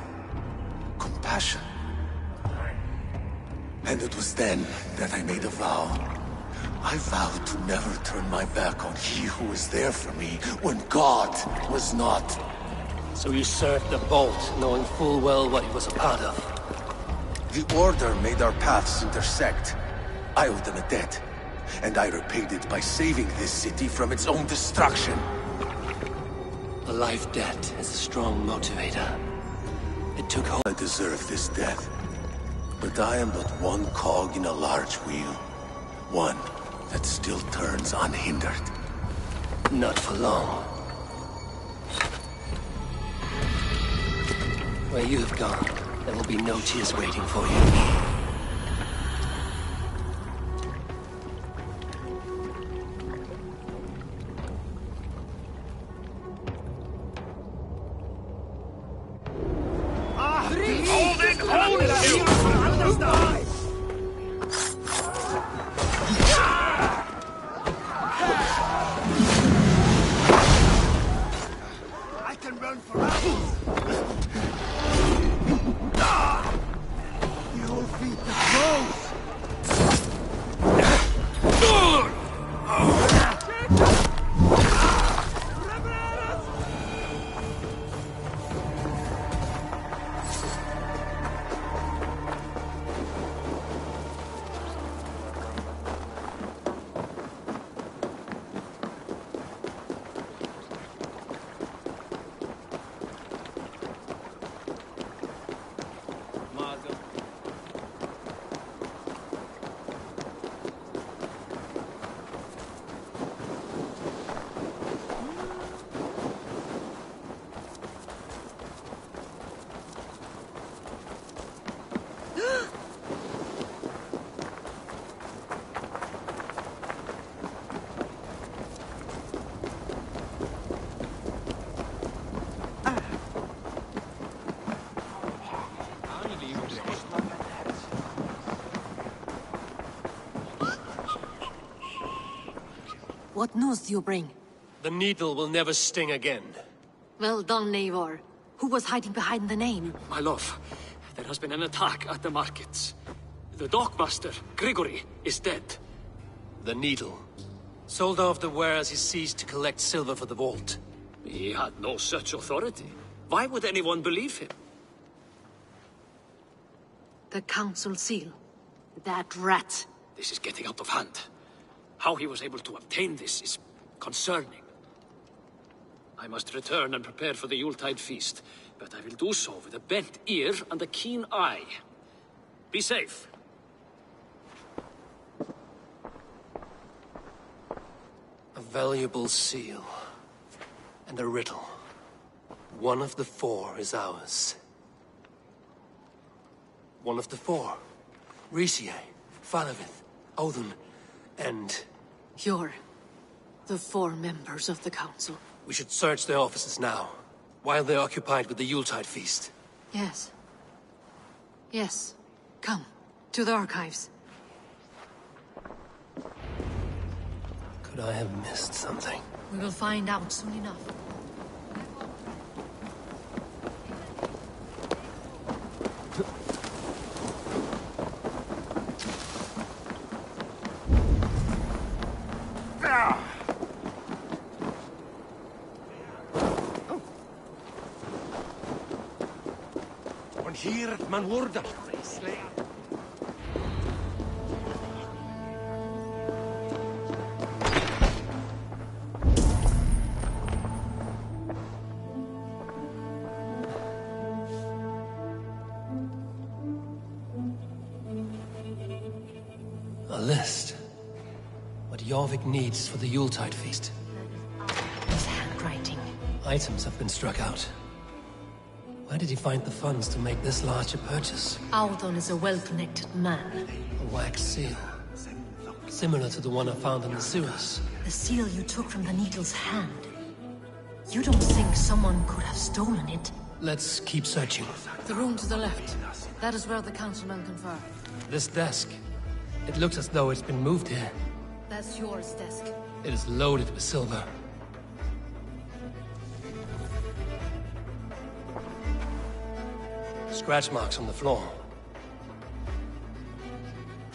compassion. And it was then that I made a vow. I vowed to never turn my back on he who was there for me when God was not. So you served the Bolt, knowing full well what it was a part of. The Order made our paths intersect. I owed them a debt, and I repaid it by saving this city from its own destruction. A life debt is a strong motivator. It took hold. I deserve this death, but I am but one cog in a large wheel. One that still turns unhindered. Not for long. Where you have gone, there will be no tears waiting for you. Hold it! Hold it! I can run for hours. You'll feed the crows. What news do you bring? The needle will never sting again. Well done, Eivor. Who was hiding behind the name? My love, there has been an attack at the markets. The dockmaster, Grigory, is dead. The needle. Sold off the wares he seized to collect silver for the vault. He had no such authority. Why would anyone believe him? The council seal. That rat. This is getting out of hand. How he was able to obtain this is concerning. I must return and prepare for the Yuletide feast, but I will do so with a bent ear and a keen eye. Be safe. A valuable seal. And a riddle. One of the four is ours. One of the four. Risie, Falavith, Odin, and... You're the four members of the council. We should search their offices now, while they're occupied with the Yuletide feast. Yes. Yes. Come, to the archives. Could I have missed something? We will find out soon enough. Hier, man wurde. A list. What Jorvik needs for the Yuletide feast. His handwriting. Items have been struck out. Where did he find the funds to make this large a purchase? Audon is a well-connected man. A wax seal. Similar to the one I found in the sewers. The seal you took from the Needle's hand. You don't think someone could have stolen it? Let's keep searching. The room to the left. That is where the councilmen confer. This desk. It looks as though it's been moved here. That's yours, desk. It is loaded with silver. Scratch marks on the floor.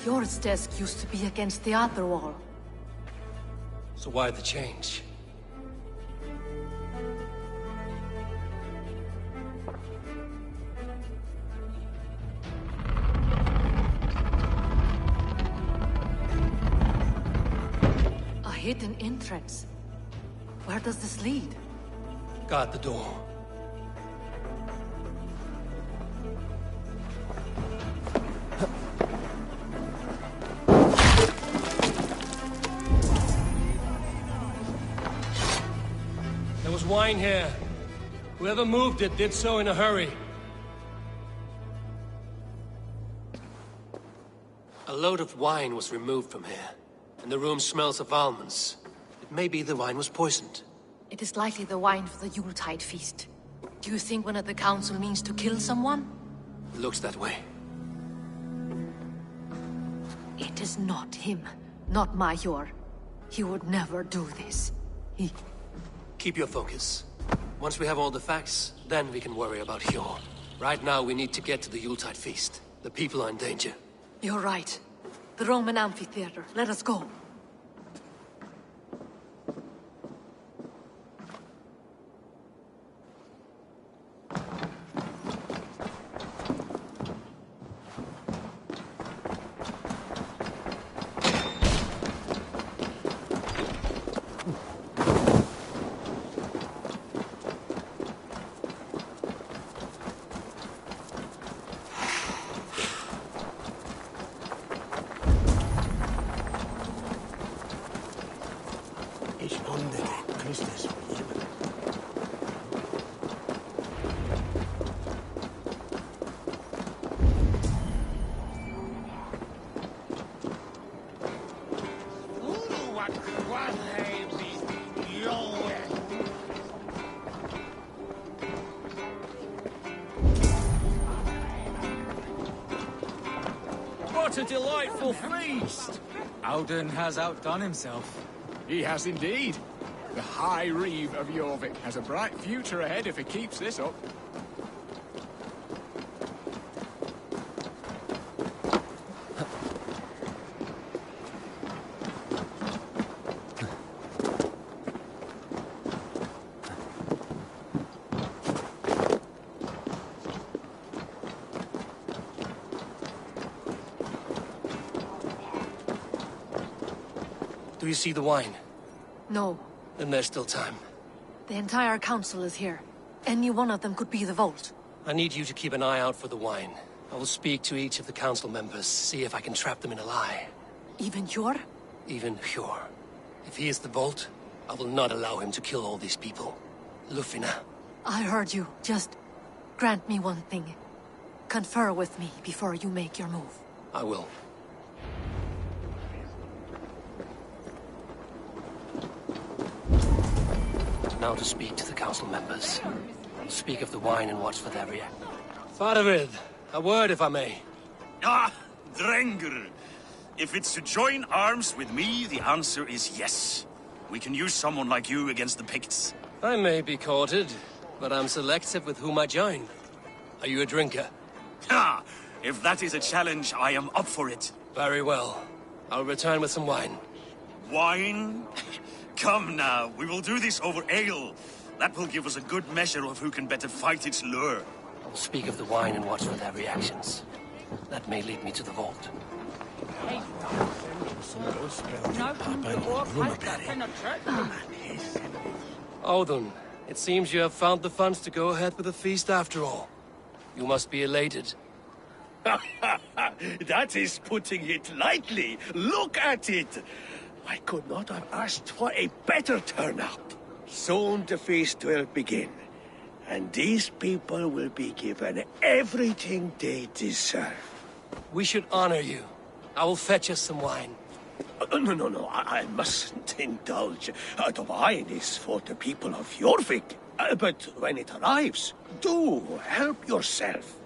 Yours desk used to be against the other wall. So why the change? hidden entrance. Where does this lead? Guard the door. There was wine here. Whoever moved it did so in a hurry. A load of wine was removed from here, and the room smells of almonds. It may be the wine was poisoned. It is likely the wine for the Yuletide feast. Do you think one of the council means to kill someone? It looks that way. It is not him, not Major. He would never do this. Keep your focus. Once we have all the facts, then we can worry about Hjor. Right now, we need to get to the Yuletide feast. The people are in danger. You're right. The Roman amphitheater. Let us go. What a delightful feast! Alden has outdone himself. He has indeed. The High Reeve of Jorvik has a bright future ahead if he keeps this up. Do you see the wine? No. Then there's still time. The entire council is here. Any one of them could be the Vault. I need you to keep an eye out for the wine. I will speak to each of the council members, see if I can trap them in a lie. Even Hjor? Even Hjor. If he is the Vault, I will not allow him to kill all these people. Lufina. I heard you. Just grant me one thing. Confer with me before you make your move. I will. Now to speak to the council members. I'll speak of the wine and watch for their reaction. Faravid, a word if I may. Ah, Drengr. If it's to join arms with me, the answer is yes. We can use someone like you against the Picts. I may be courted, but I'm selective with whom I join. Are you a drinker? Ha! If that is a challenge, I am up for it. Very well. I'll return with some wine. Wine? Come now, we will do this over ale. That will give us a good measure of who can better fight its lure. I will speak of the wine and watch for their reactions. That may lead me to the Vault. Odin, it seems you have found the funds to go ahead with the feast after all. You must be elated. That is putting it lightly. Look at it. I could not have asked for a better turnout. Soon the feast will begin, and these people will be given everything they deserve. We should honor you. I will fetch us some wine. No, I mustn't indulge. The wine is for the people of Jorvik. But when it arrives, do help yourself.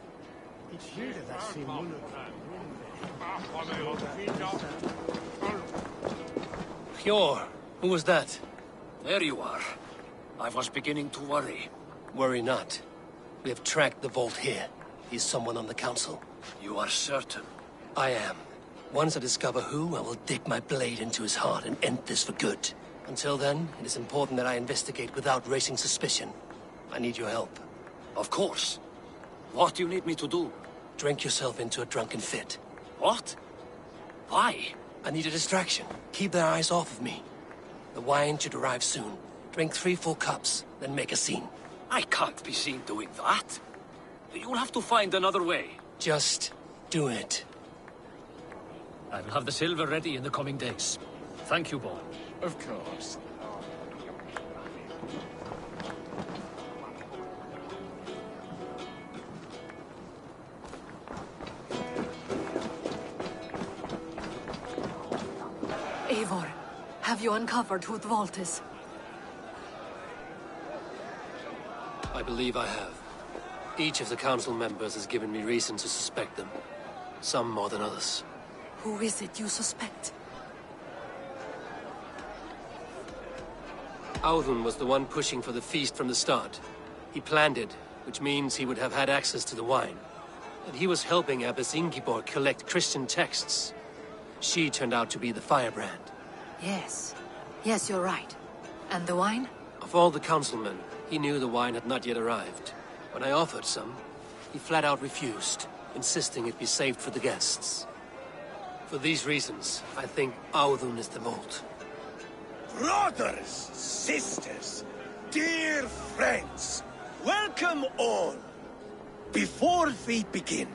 Hjor, who was that? There you are. I was beginning to worry. Worry not. We have tracked the Vault here. He's someone on the council. You are certain? I am. Once I discover who, I will dig my blade into his heart and end this for good. Until then, it is important that I investigate without raising suspicion. I need your help. Of course. What do you need me to do? Drink yourself into a drunken fit. What? Why? I need a distraction. Keep their eyes off of me. The wine should arrive soon. Drink 3 full cups, then make a scene. I can't be seen doing that. You'll have to find another way. Just do it. I will have the silver ready in the coming days. Thank you, boy. Of course. Eivor, have you uncovered who the vault is? I believe I have. Each of the council members has given me reason to suspect them. Some more than others. Who is it you suspect? Audun was the one pushing for the feast from the start. He planned it, which means he would have had access to the wine. And he was helping Abbess Ingeborg collect Christian texts. She turned out to be the firebrand. Yes. Yes, you're right. And the wine? Of all the councilmen, he knew the wine had not yet arrived. When I offered some, he flat out refused, insisting it be saved for the guests. For these reasons, I think Audun is the vault. Brothers, sisters, dear friends, welcome all. Before we begin,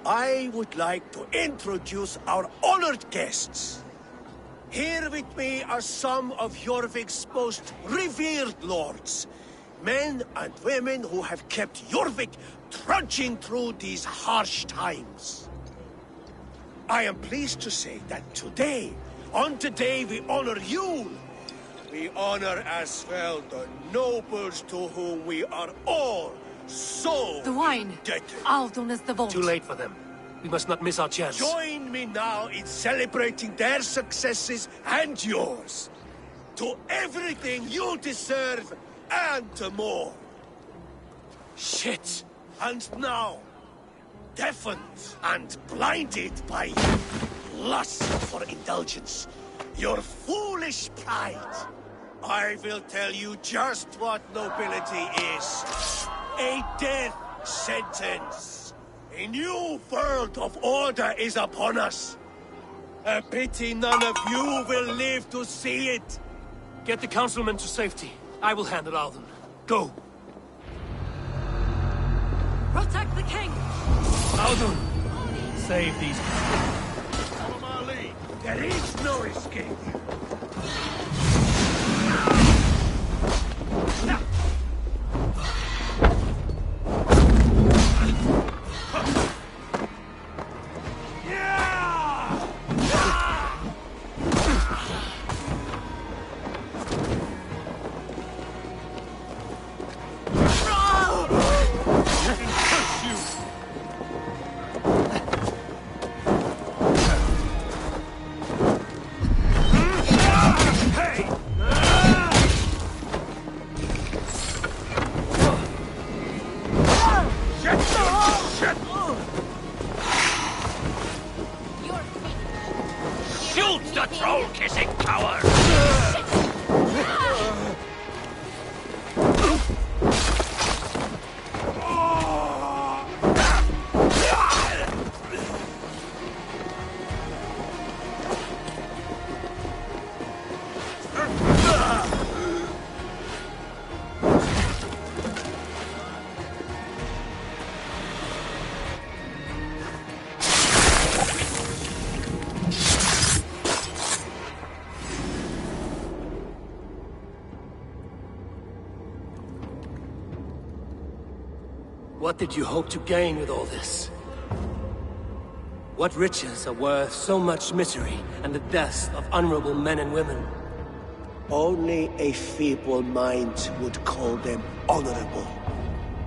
I would like to introduce our honored guests. Here with me are some of Jorvik's most revered lords. Men and women who have kept Jorvik trudging through these harsh times. I am pleased to say that today, on the day we honor you, we honor as well the nobles to whom we are all so the wine. indebted. Audun is the vault. Too late for them. We must not miss our chance. Join me now in celebrating their successes and yours. To everything you deserve and more. Shit! And now, deafened and blinded by lust for indulgence, your foolish pride, I will tell you just what nobility is. A death sentence. A new world of order is upon us. A pity none of you will live to see it. Get the councilmen to safety. I will handle Audun. Go! Protect the king! Audun! Save these... Follow my lead. There is no escape. Shoot the troll-kissing coward! What did you hope to gain with all this? What riches are worth so much misery and the deaths of honorable men and women? Only a feeble mind would call them honorable.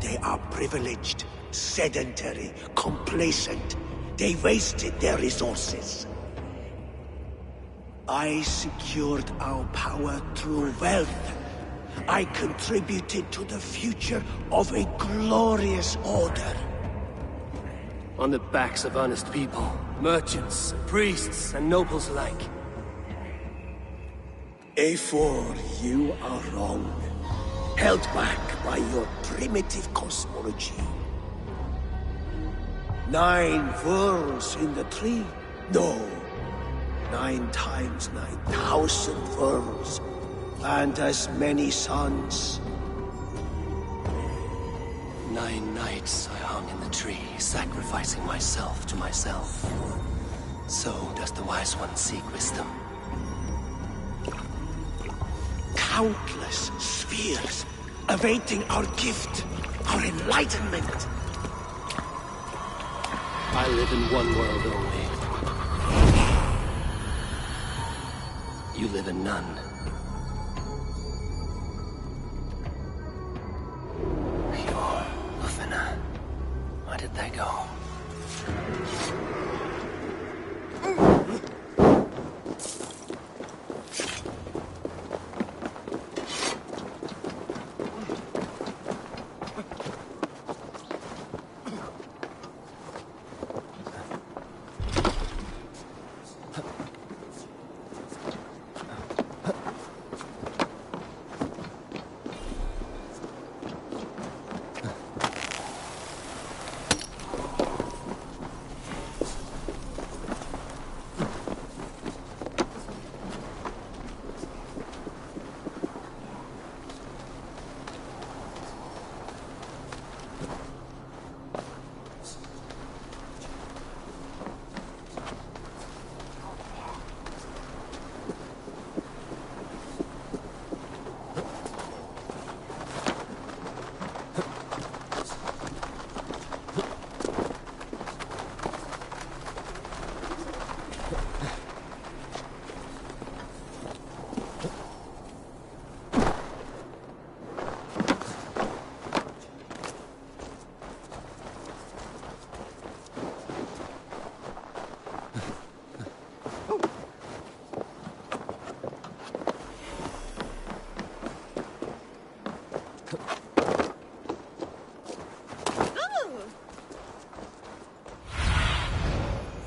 They are privileged, sedentary, complacent. They wasted their resources. I secured our power through wealth. I contributed to the future of a glorious order. On the backs of honest people, merchants, priests, and nobles alike. Eivor, you are wrong. Held back by your primitive cosmology. 9 worlds in the tree? No. 9 times 9,000 worlds. and as many sons. 9 nights I hung in the tree, sacrificing myself to myself. So does the wise one seek wisdom. Countless spheres awaiting our gift, our enlightenment. I live in one world only. You live in none. Pure Ufina. Where did they go?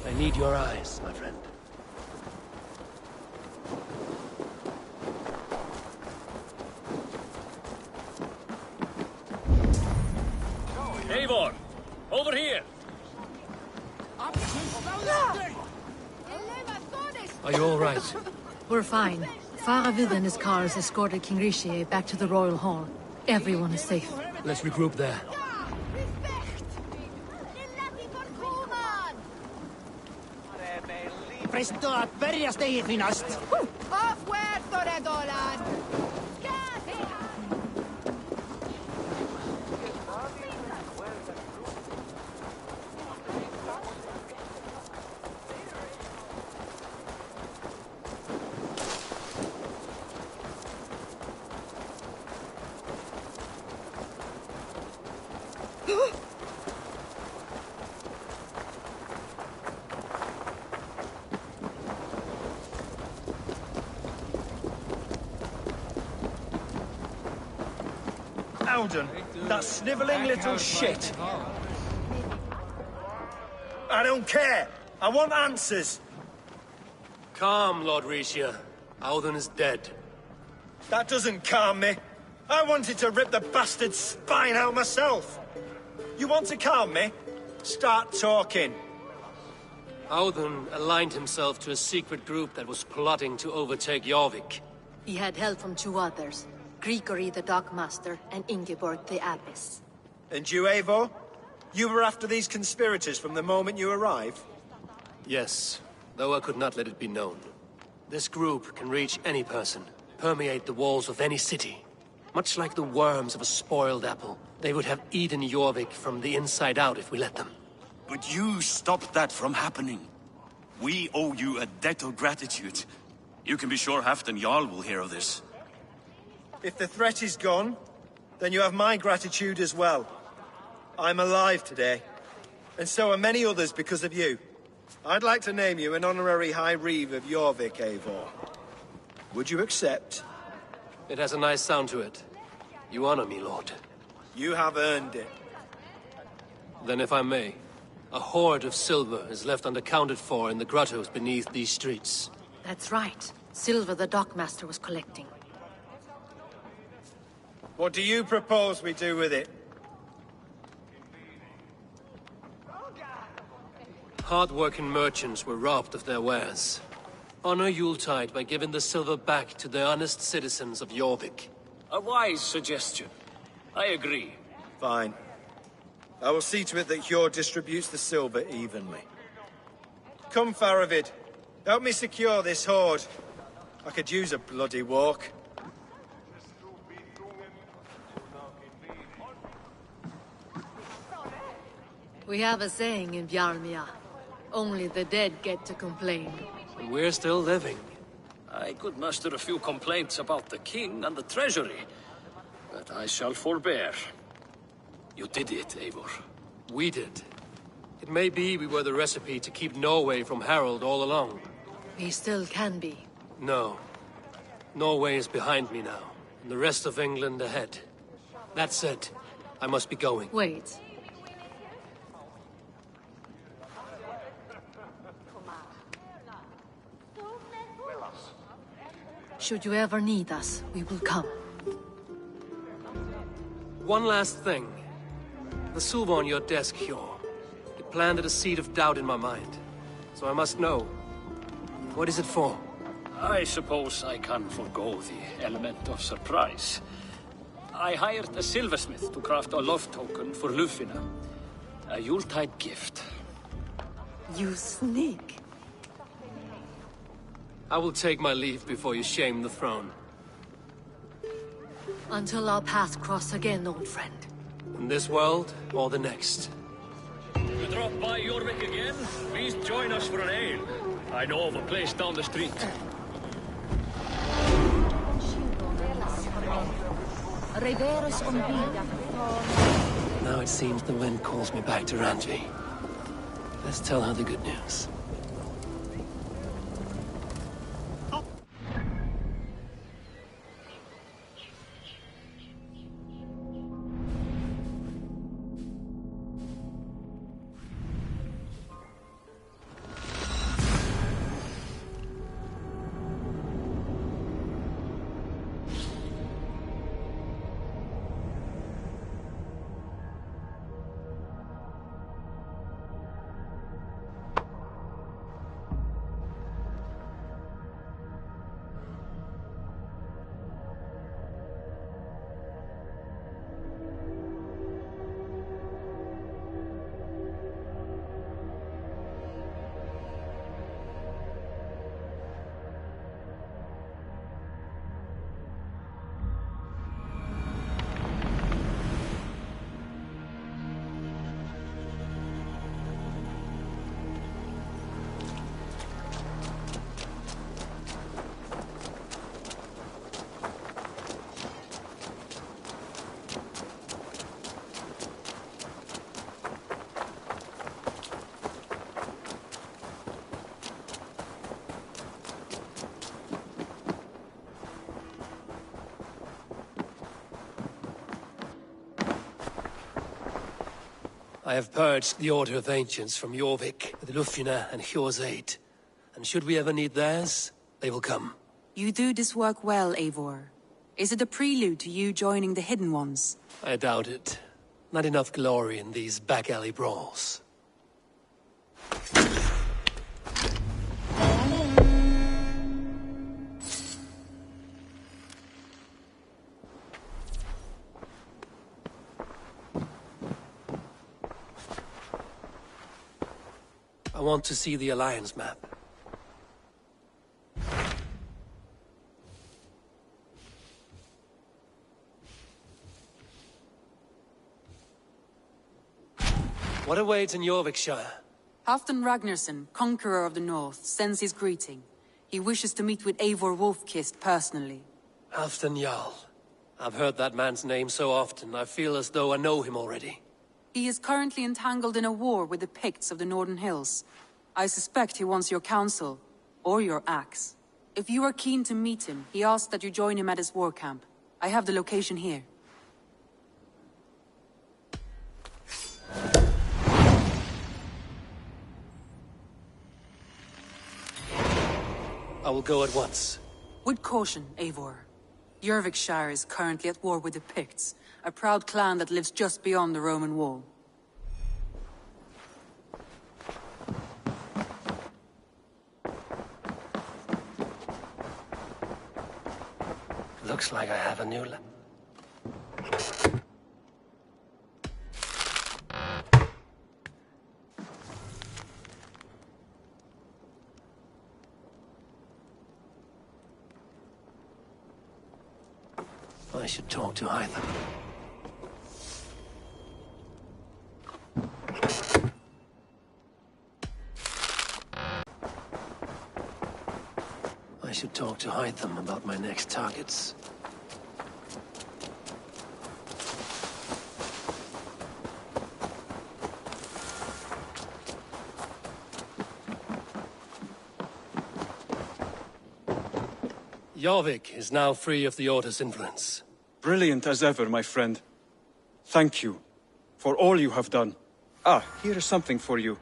I need your eyes, my friend. Eivor! Over here! Are you all right? We're fine. Faravid and his cars escorted King Rishi back to the Royal Hall. Everyone is safe. Let's regroup there. Presto att börja steg finast. Off where Toredolan! Alden, that snivelling little shit. I don't care. I want answers. Calm, Lord Rishia. Auden is dead. That doesn't calm me. I wanted to rip the bastard's spine out myself. You want to calm me? Start talking. Auden aligned himself to a secret group that was plotting to overtake Jorvik. He had help from 2 others. Grigory the Dockmaster and Ingeborg the Abbess. And you, Eivor? You were after these conspirators from the moment you arrived? Yes, though I could not let it be known. This group can reach any person, permeate the walls of any city. Much like the worms of a spoiled apple, they would have eaten Jorvik from the inside out if we let them. But you stopped that from happening. We owe you a debt of gratitude. You can be sure Halfdan Jarl will hear of this. If the threat is gone, then you have my gratitude as well. I'm alive today, and so are many others because of you. I'd like to name you an honorary High Reeve of Jorvik, Eivor. Would you accept? It has a nice sound to it. You honor me, Lord. You have earned it. Then if I may, a hoard of silver is left unaccounted for in the grottos beneath these streets. That's right. Silver the Dockmaster was collecting. What do you propose we do with it? Hard-working merchants were robbed of their wares. Honor Yuletide by giving the silver back to the honest citizens of Jorvik. A wise suggestion. I agree. Fine. I will see to it that Hjor distributes the silver evenly. Come, Faravid. Help me secure this hoard. I could use a bloody walk. We have a saying in Bjarmia. Only the dead get to complain. And we're still living. I could muster a few complaints about the king and the treasury, but I shall forbear. You did it, Eivor. We did. It may be we were the recipe to keep Norway from Harald all along. We still can be. No. Norway is behind me now, and the rest of England ahead. That said, I must be going. Wait. Should you ever need us, we will come. One last thing. The silver on your desk, Hjor. It planted a seed of doubt in my mind. So I must know. What is it for? I suppose I can forgo the element of surprise. I hired a silversmith to craft a love token for Lufina. A Yuletide gift. You sneak. I will take my leave before you shame the throne. Until our paths cross again, old friend. In this world, or the next. You drop by Jorvik again? Please join us for an ale. I know of a place down the street. Now it seems the wind calls me back to Randvi. Let's tell her the good news. I have purged the Order of Ancients from Jorvik with Lufina and Hjor's aid. And should we ever need theirs, they will come. You do this work well, Eivor. Is it a prelude to you joining the Hidden Ones? I doubt it. Not enough glory in these back-alley brawls. I want to see the Alliance map. What awaits in Jorvikshire? Halfdan Ragnarsson, Conqueror of the North, sends his greeting. He wishes to meet with Eivor Wolfkist personally. Halfdan Jarl. I've heard that man's name so often, I feel as though I know him already. He is currently entangled in a war with the Picts of the Northern Hills. I suspect he wants your counsel, or your axe. If you are keen to meet him, he asks that you join him at his war camp. I have the location here. I will go at once. With caution, Eivor. Jorvikshire is currently at war with the Picts, a proud clan that lives just beyond the Roman wall. Looks like I have a new I should talk to Hytham. I should talk to Hytham about my next targets. Jorvik is now free of the Order's influence. Brilliant as ever, my friend. Thank you for all you have done. Ah, here is something for you.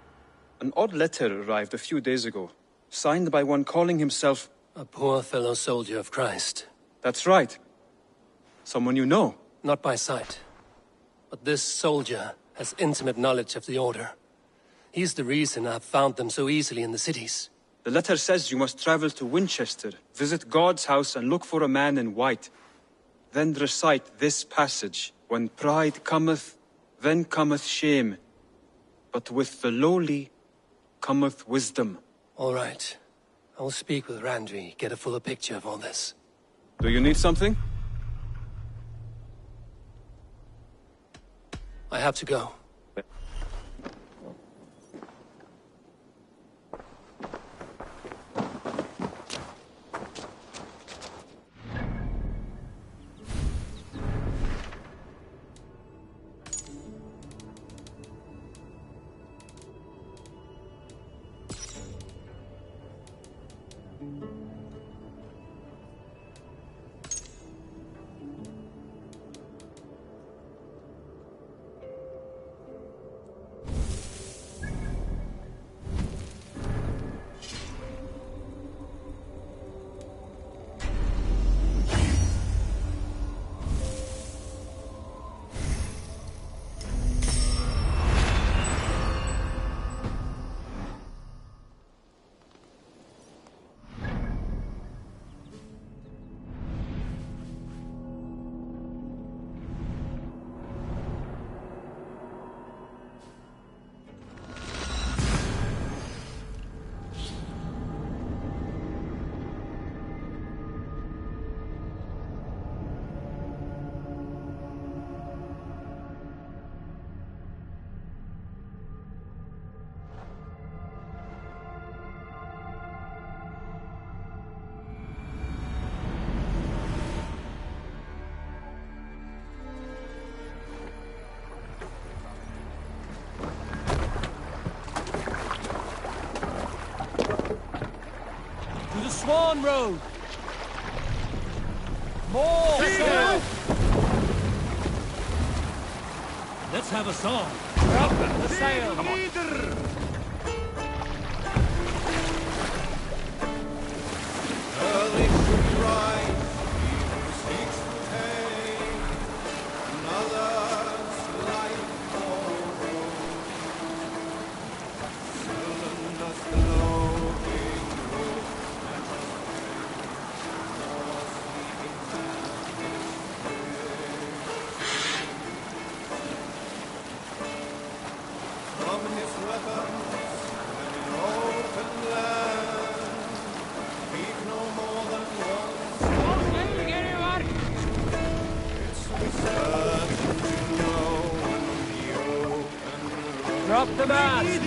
An odd letter arrived a few days ago, signed by one calling himself... A poor fellow soldier of Christ. That's right. Someone you know. Not by sight. But this soldier has intimate knowledge of the Order. He's the reason I've found them so easily in the cities. The letter says you must travel to Winchester, visit God's house and look for a man in white. Then recite this passage. When pride cometh, then cometh shame. But with the lowly cometh wisdom. All right. I will speak with Randri, get a fuller picture of all this. Do you need something? I have to go. Swan Road! More sail! Let's have a song. Up the sail! Come on. Early to rise, he seeks to take another's life for seldom does the lowing roof from his weapons and in open land. Keep no more than one. It's certain to know the open. Drop the mast!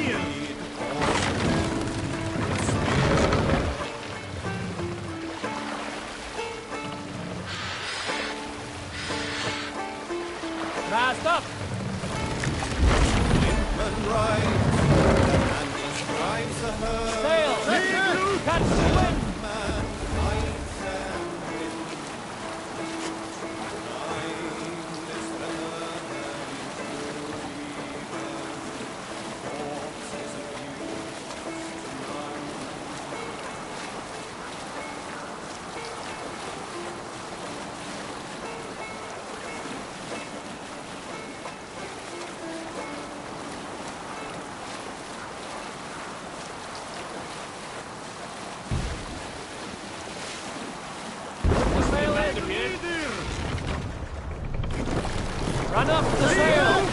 Mast up! Limpman rides and describes the herd. Sail! Catch the wind! Man fights and wins. Time is better than corpses abused to none. Run up the sail!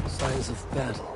Signs of battle.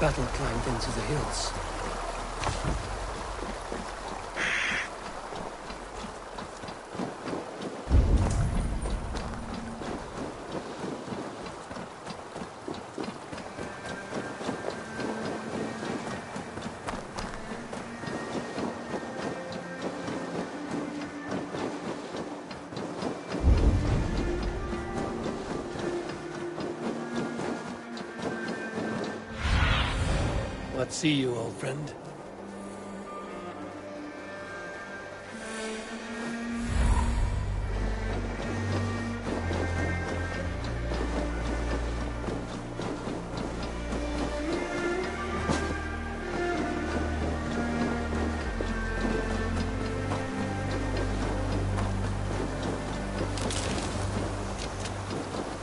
Battle climbed into the hills. What see you, old friend?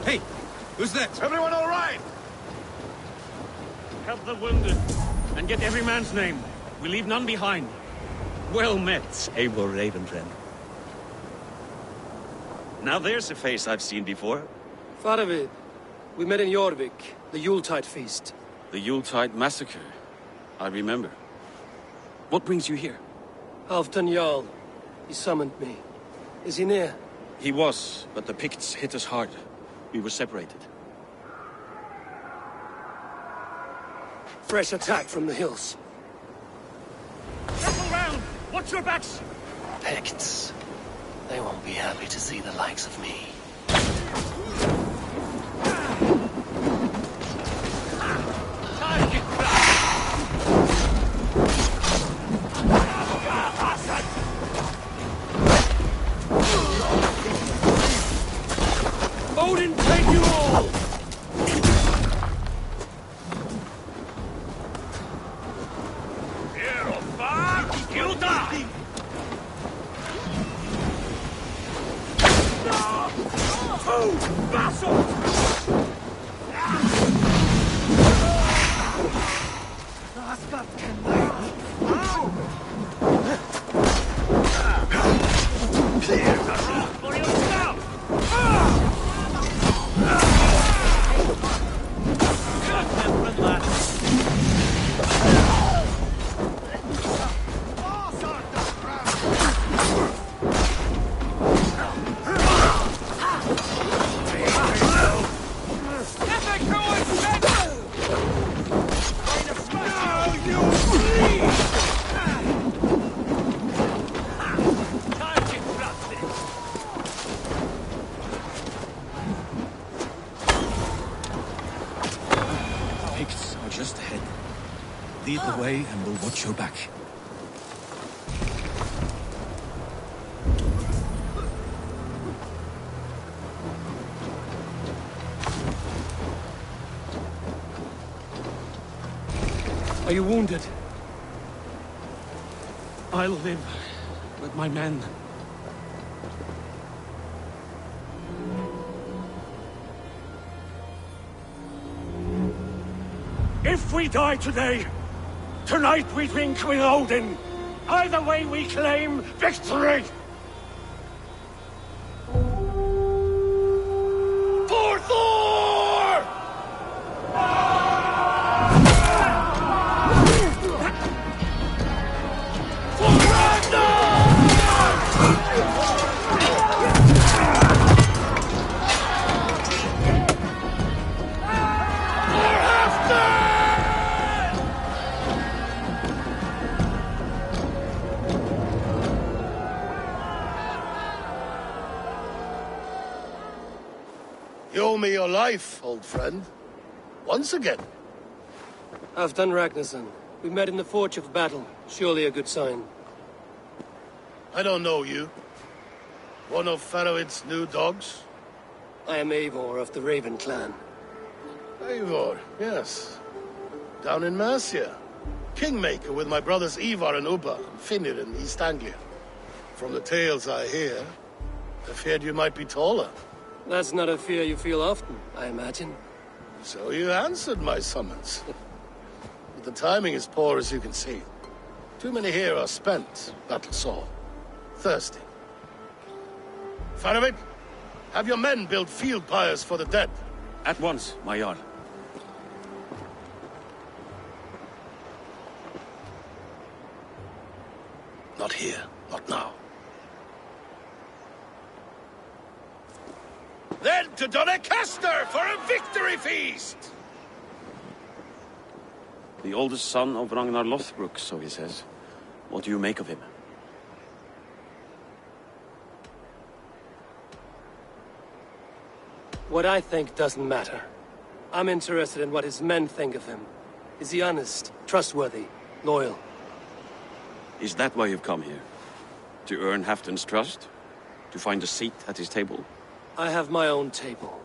Hey! Who's that? Everyone all right? Help the wounded, and get every man's name. We leave none behind. Well met, able raven friend. Now there's a face I've seen before. Faravid, we met in Jorvik, the Yuletide feast. The Yuletide massacre. I remember. What brings you here? Halfdan Jarl. He summoned me. Is he near? He was, but the Picts hit us hard. We were separated. Fresh attack from the hills. Circle round! Watch your backs! Picts. They won't be happy to see the likes of me. Odin take you all! Lead the way, and we'll watch your back. Are you wounded? I'll live with my men. If we die today, tonight we drink with Odin. Either way we claim victory! For Thor! For You owe me your life, old friend. Once again. Halfdan Ragnarsson. We met in the Forge of Battle. Surely a good sign. I don't know you. One of Faroid's new dogs? I am Eivor of the Raven clan. Eivor, yes. Down in Mercia. Kingmaker with my brothers Ivar and Ubba, and Finnr in East Anglia. From the tales I hear, I feared you might be taller. That's not a fear you feel often, I imagine. So you answered my summons. But the timing is poor, as you can see. Too many here are spent, battle sore, thirsty. Faramir, have your men build field pyres for the dead. At once, my Jarl. Not here, not now. Then to Doncaster for a victory feast! The oldest son of Ragnar Lothbrok, so he says. What do you make of him? What I think doesn't matter. I'm interested in what his men think of him. Is he honest, trustworthy, loyal? Is that why you've come here? To earn Halfdan's trust? To find a seat at his table? I have my own table.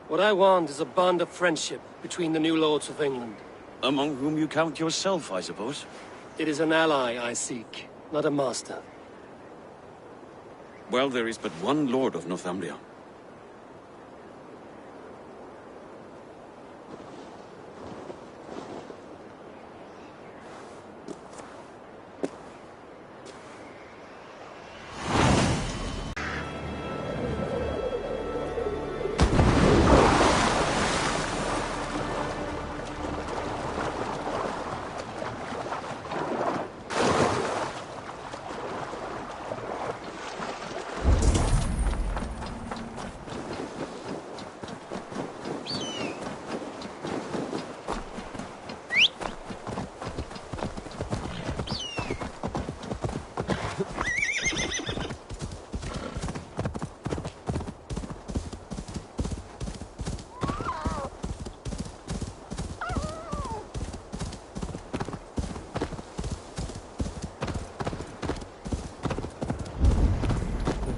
What I want is a bond of friendship between the new lords of England. Among whom you count yourself, I suppose? It is an ally I seek, not a master. Well, there is but one lord of Northumbria.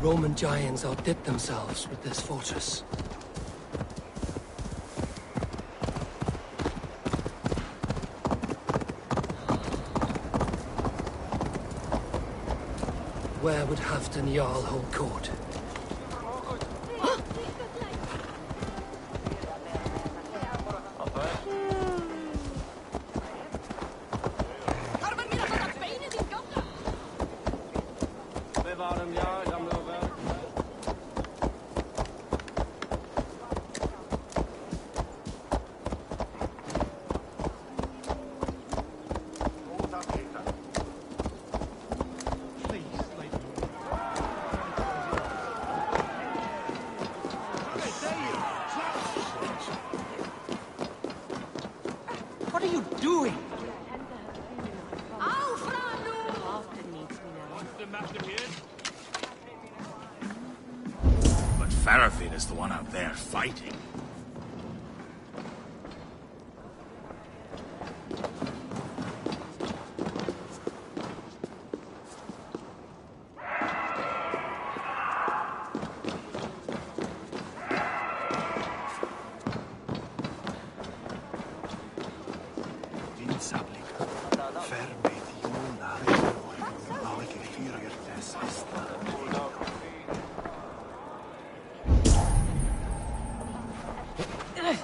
Roman giants outdid themselves with this fortress. Where would Halfdan Jarl hold court? What are you doing? But Faramir is the one out there fighting.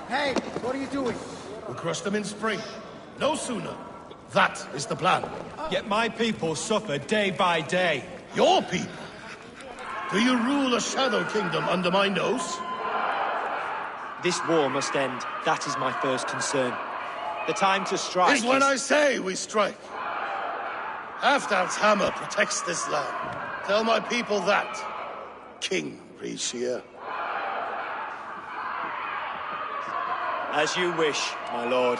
Hey, what are you doing? We'll crush them in spring. No sooner. That is the plan. Yet my people suffer day by day. Your people? Do you rule a shadow kingdom under my nose? This war must end. That is my first concern. The time to strike is when I say we strike. Halfdan's hammer protects this land. Tell my people that, King Rishia. As you wish, my lord.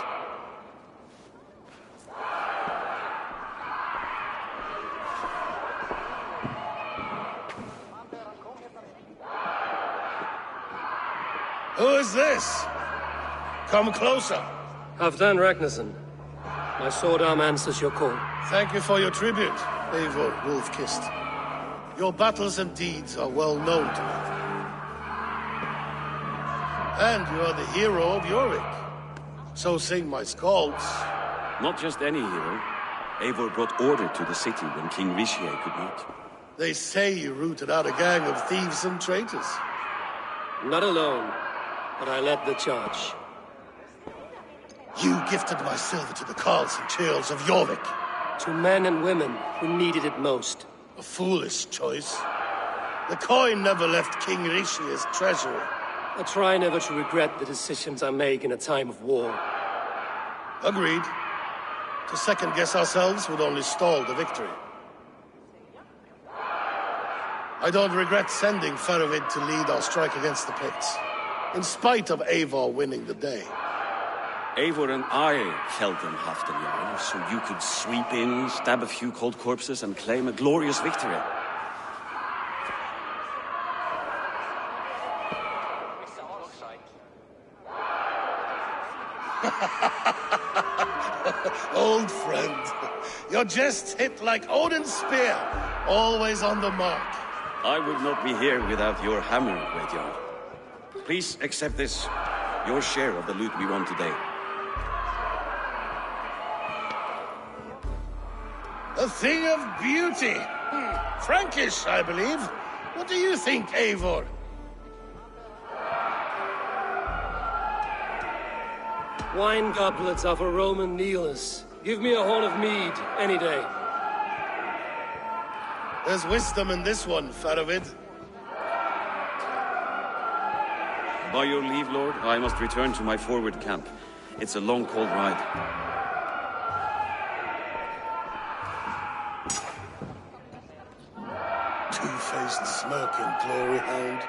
Who is this? Come closer. Halfdan Ragnarsson. My sword arm answers your call. Thank you for your tribute, Eivor Wolf-Kissed. Your battles and deeds are well known to me. And you are the hero of Jorvik. So sing my skalds. Not just any hero. Eivor brought order to the city when King Rishie could not. They say you rooted out a gang of thieves and traitors. Not alone, but I led the charge. You gifted my silver to the carls and churls of Jorvik. To men and women who needed it most. A foolish choice. The coin never left King Rishie's treasury. I try never to regret the decisions I make in a time of war. Agreed. To second-guess ourselves would only stall the victory. I don't regret sending Faravid to lead our strike against the Picts, in spite of Eivor winning the day. Eivor and I held them Halfdan Jarl, so you could sweep in, stab a few cold corpses, and claim a glorious victory. Old friend, your jests hit like Odin's spear, always on the mark. I would not be here without your hammer, Great Jarl. Please accept this, your share of the loot we won today. A thing of beauty. Frankish, I believe. What do you think, Eivor? Wine goblets are for Roman kneelers. Give me a horn of mead, any day. There's wisdom in this one, Faravid. By your leave, Lord, I must return to my forward camp. It's a long, cold ride. Two-faced, smirking glory hound.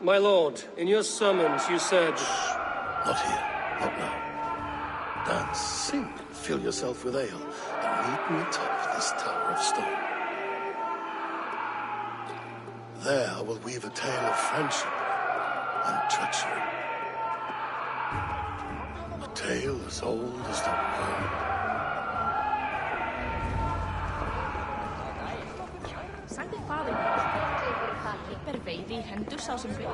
My lord, in your summons you said... Not here, not now. Dance, sing, fill yourself with ale, and meet me atop this tower of stone. There I will weave a tale of friendship and treachery. A tale as old as the world. Sagði faðir ber veiði í hendur sá sem veit.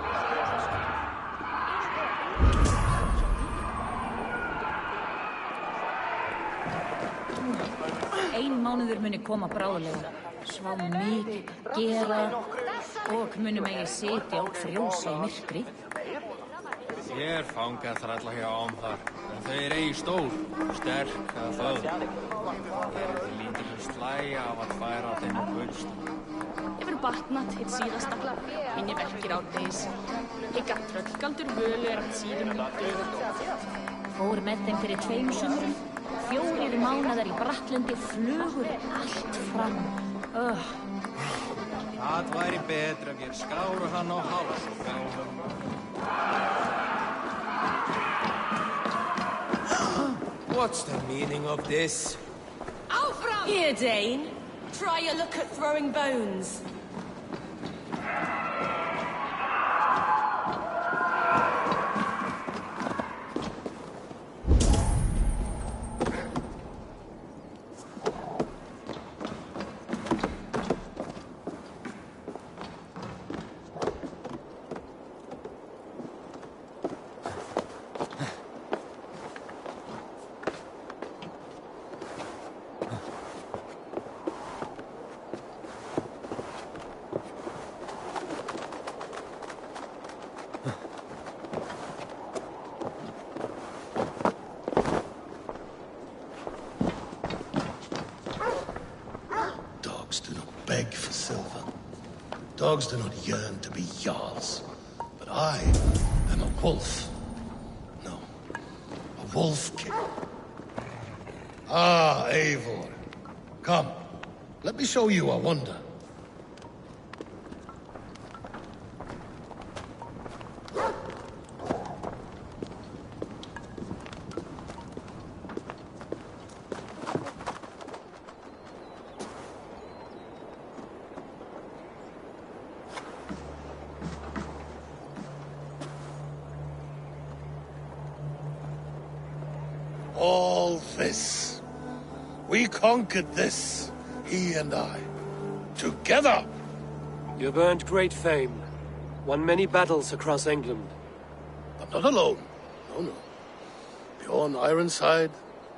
Ein mánuður muni koma bráðlega. Svá mikið gera og muni megi sitja og frjósa í myrkri. Ég fangað þrælla hjá þar, en þau eigi stór, sterk eða föður. Ég til lítur sem slæja af að færa þeim á guðstum. Hefur batnat hitt síðasta, minni verkir ádegis. Higga tröllgaldur völu að síðum dögur. Fór með þeim fyrir 2 sumrum, 4 mánaðar í Brattlundi, flugur allt fram. Það væri betra ef ég skráru hann á háls og gáðum. What's the meaning of this? Áfram! Here, Dane. Try a look at throwing bones. dogs do not yearn to be Jarls. But I am a wolf. No, a wolf king. Ah, Eivor. Come, let me show you a wonder. All this. We conquered this, he and I. Together! You've earned great fame. Won many battles across England. I'm not alone. No, no. Bjorn Ironside,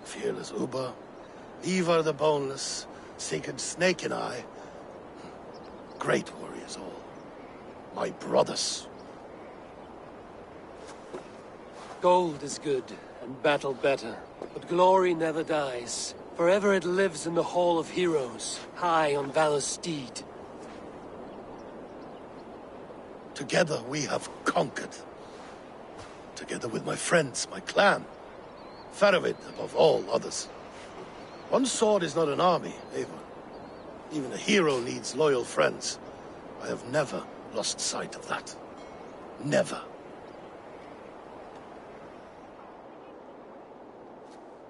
fearless Uber, Ivar the Boneless, Sigurd Snake and I. Great warriors all. My brothers. Gold is good, and battle better. But glory never dies. Forever it lives in the Hall of Heroes, high on Valor's steed. Together we have conquered. Together with my friends, my clan. Faravid above all others. One sword is not an army, Eivor. Even a hero needs loyal friends. I have never lost sight of that. Never.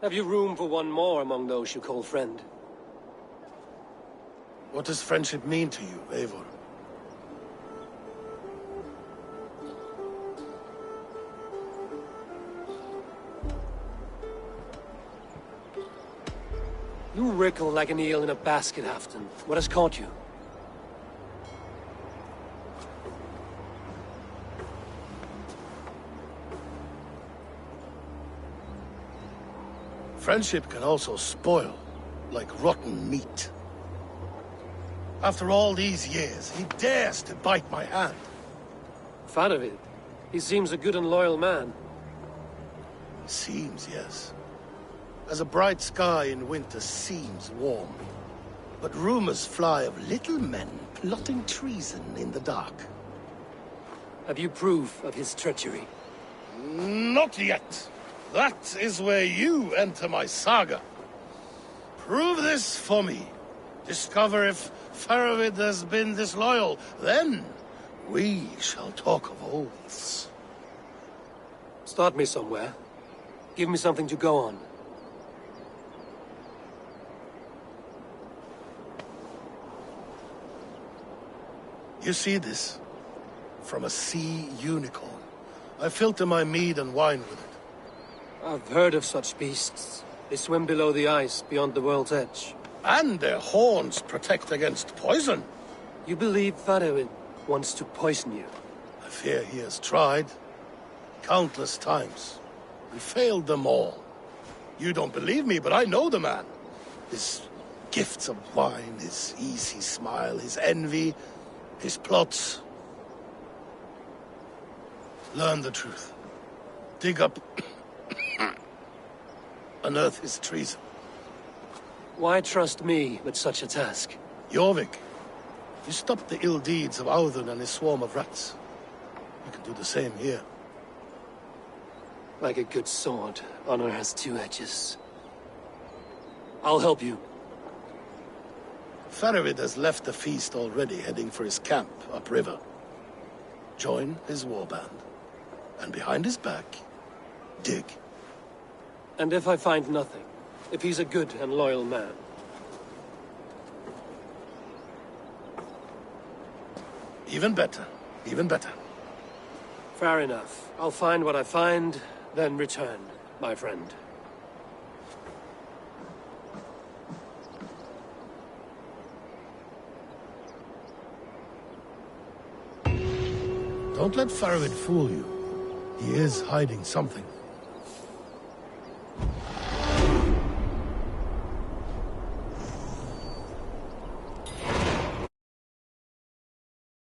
Have you room for one more among those you call friend? What does friendship mean to you, Eivor? You wrinkle like an eel in a basket, Halfdan. What has caught you? Friendship can also spoil, like rotten meat. After all these years, he dares to bite my hand. Faravid. He seems a good and loyal man. Seems, yes. As a bright sky in winter seems warm. But rumors fly of little men plotting treason in the dark. Have you proof of his treachery? Not yet. That is where you enter my saga. Prove this for me. Discover if Faravid has been disloyal. Then we shall talk of oaths. Start me somewhere. Give me something to go on. You see this? From a sea unicorn. I filter my mead and wine with it. I've heard of such beasts. They swim below the ice, beyond the world's edge. And their horns protect against poison. You believe Faravid wants to poison you? I fear he has tried. Countless times. And failed them all. You don't believe me, but I know the man. His gifts of wine, his easy smile, his envy, his plots. Learn the truth. Dig up... unearth his treason. Why trust me with such a task? Jorvik, you stopped the ill deeds of Audun and his swarm of rats. You can do the same here. Like a good sword, honor has two edges. I'll help you. Faravid has left the feast already, heading for his camp upriver. Join his warband. And behind his back, dig. And if I find nothing? If he's a good and loyal man? Even better. Even better. Fair enough. I'll find what I find, then return, my friend. Don't let Faravid fool you. He is hiding something.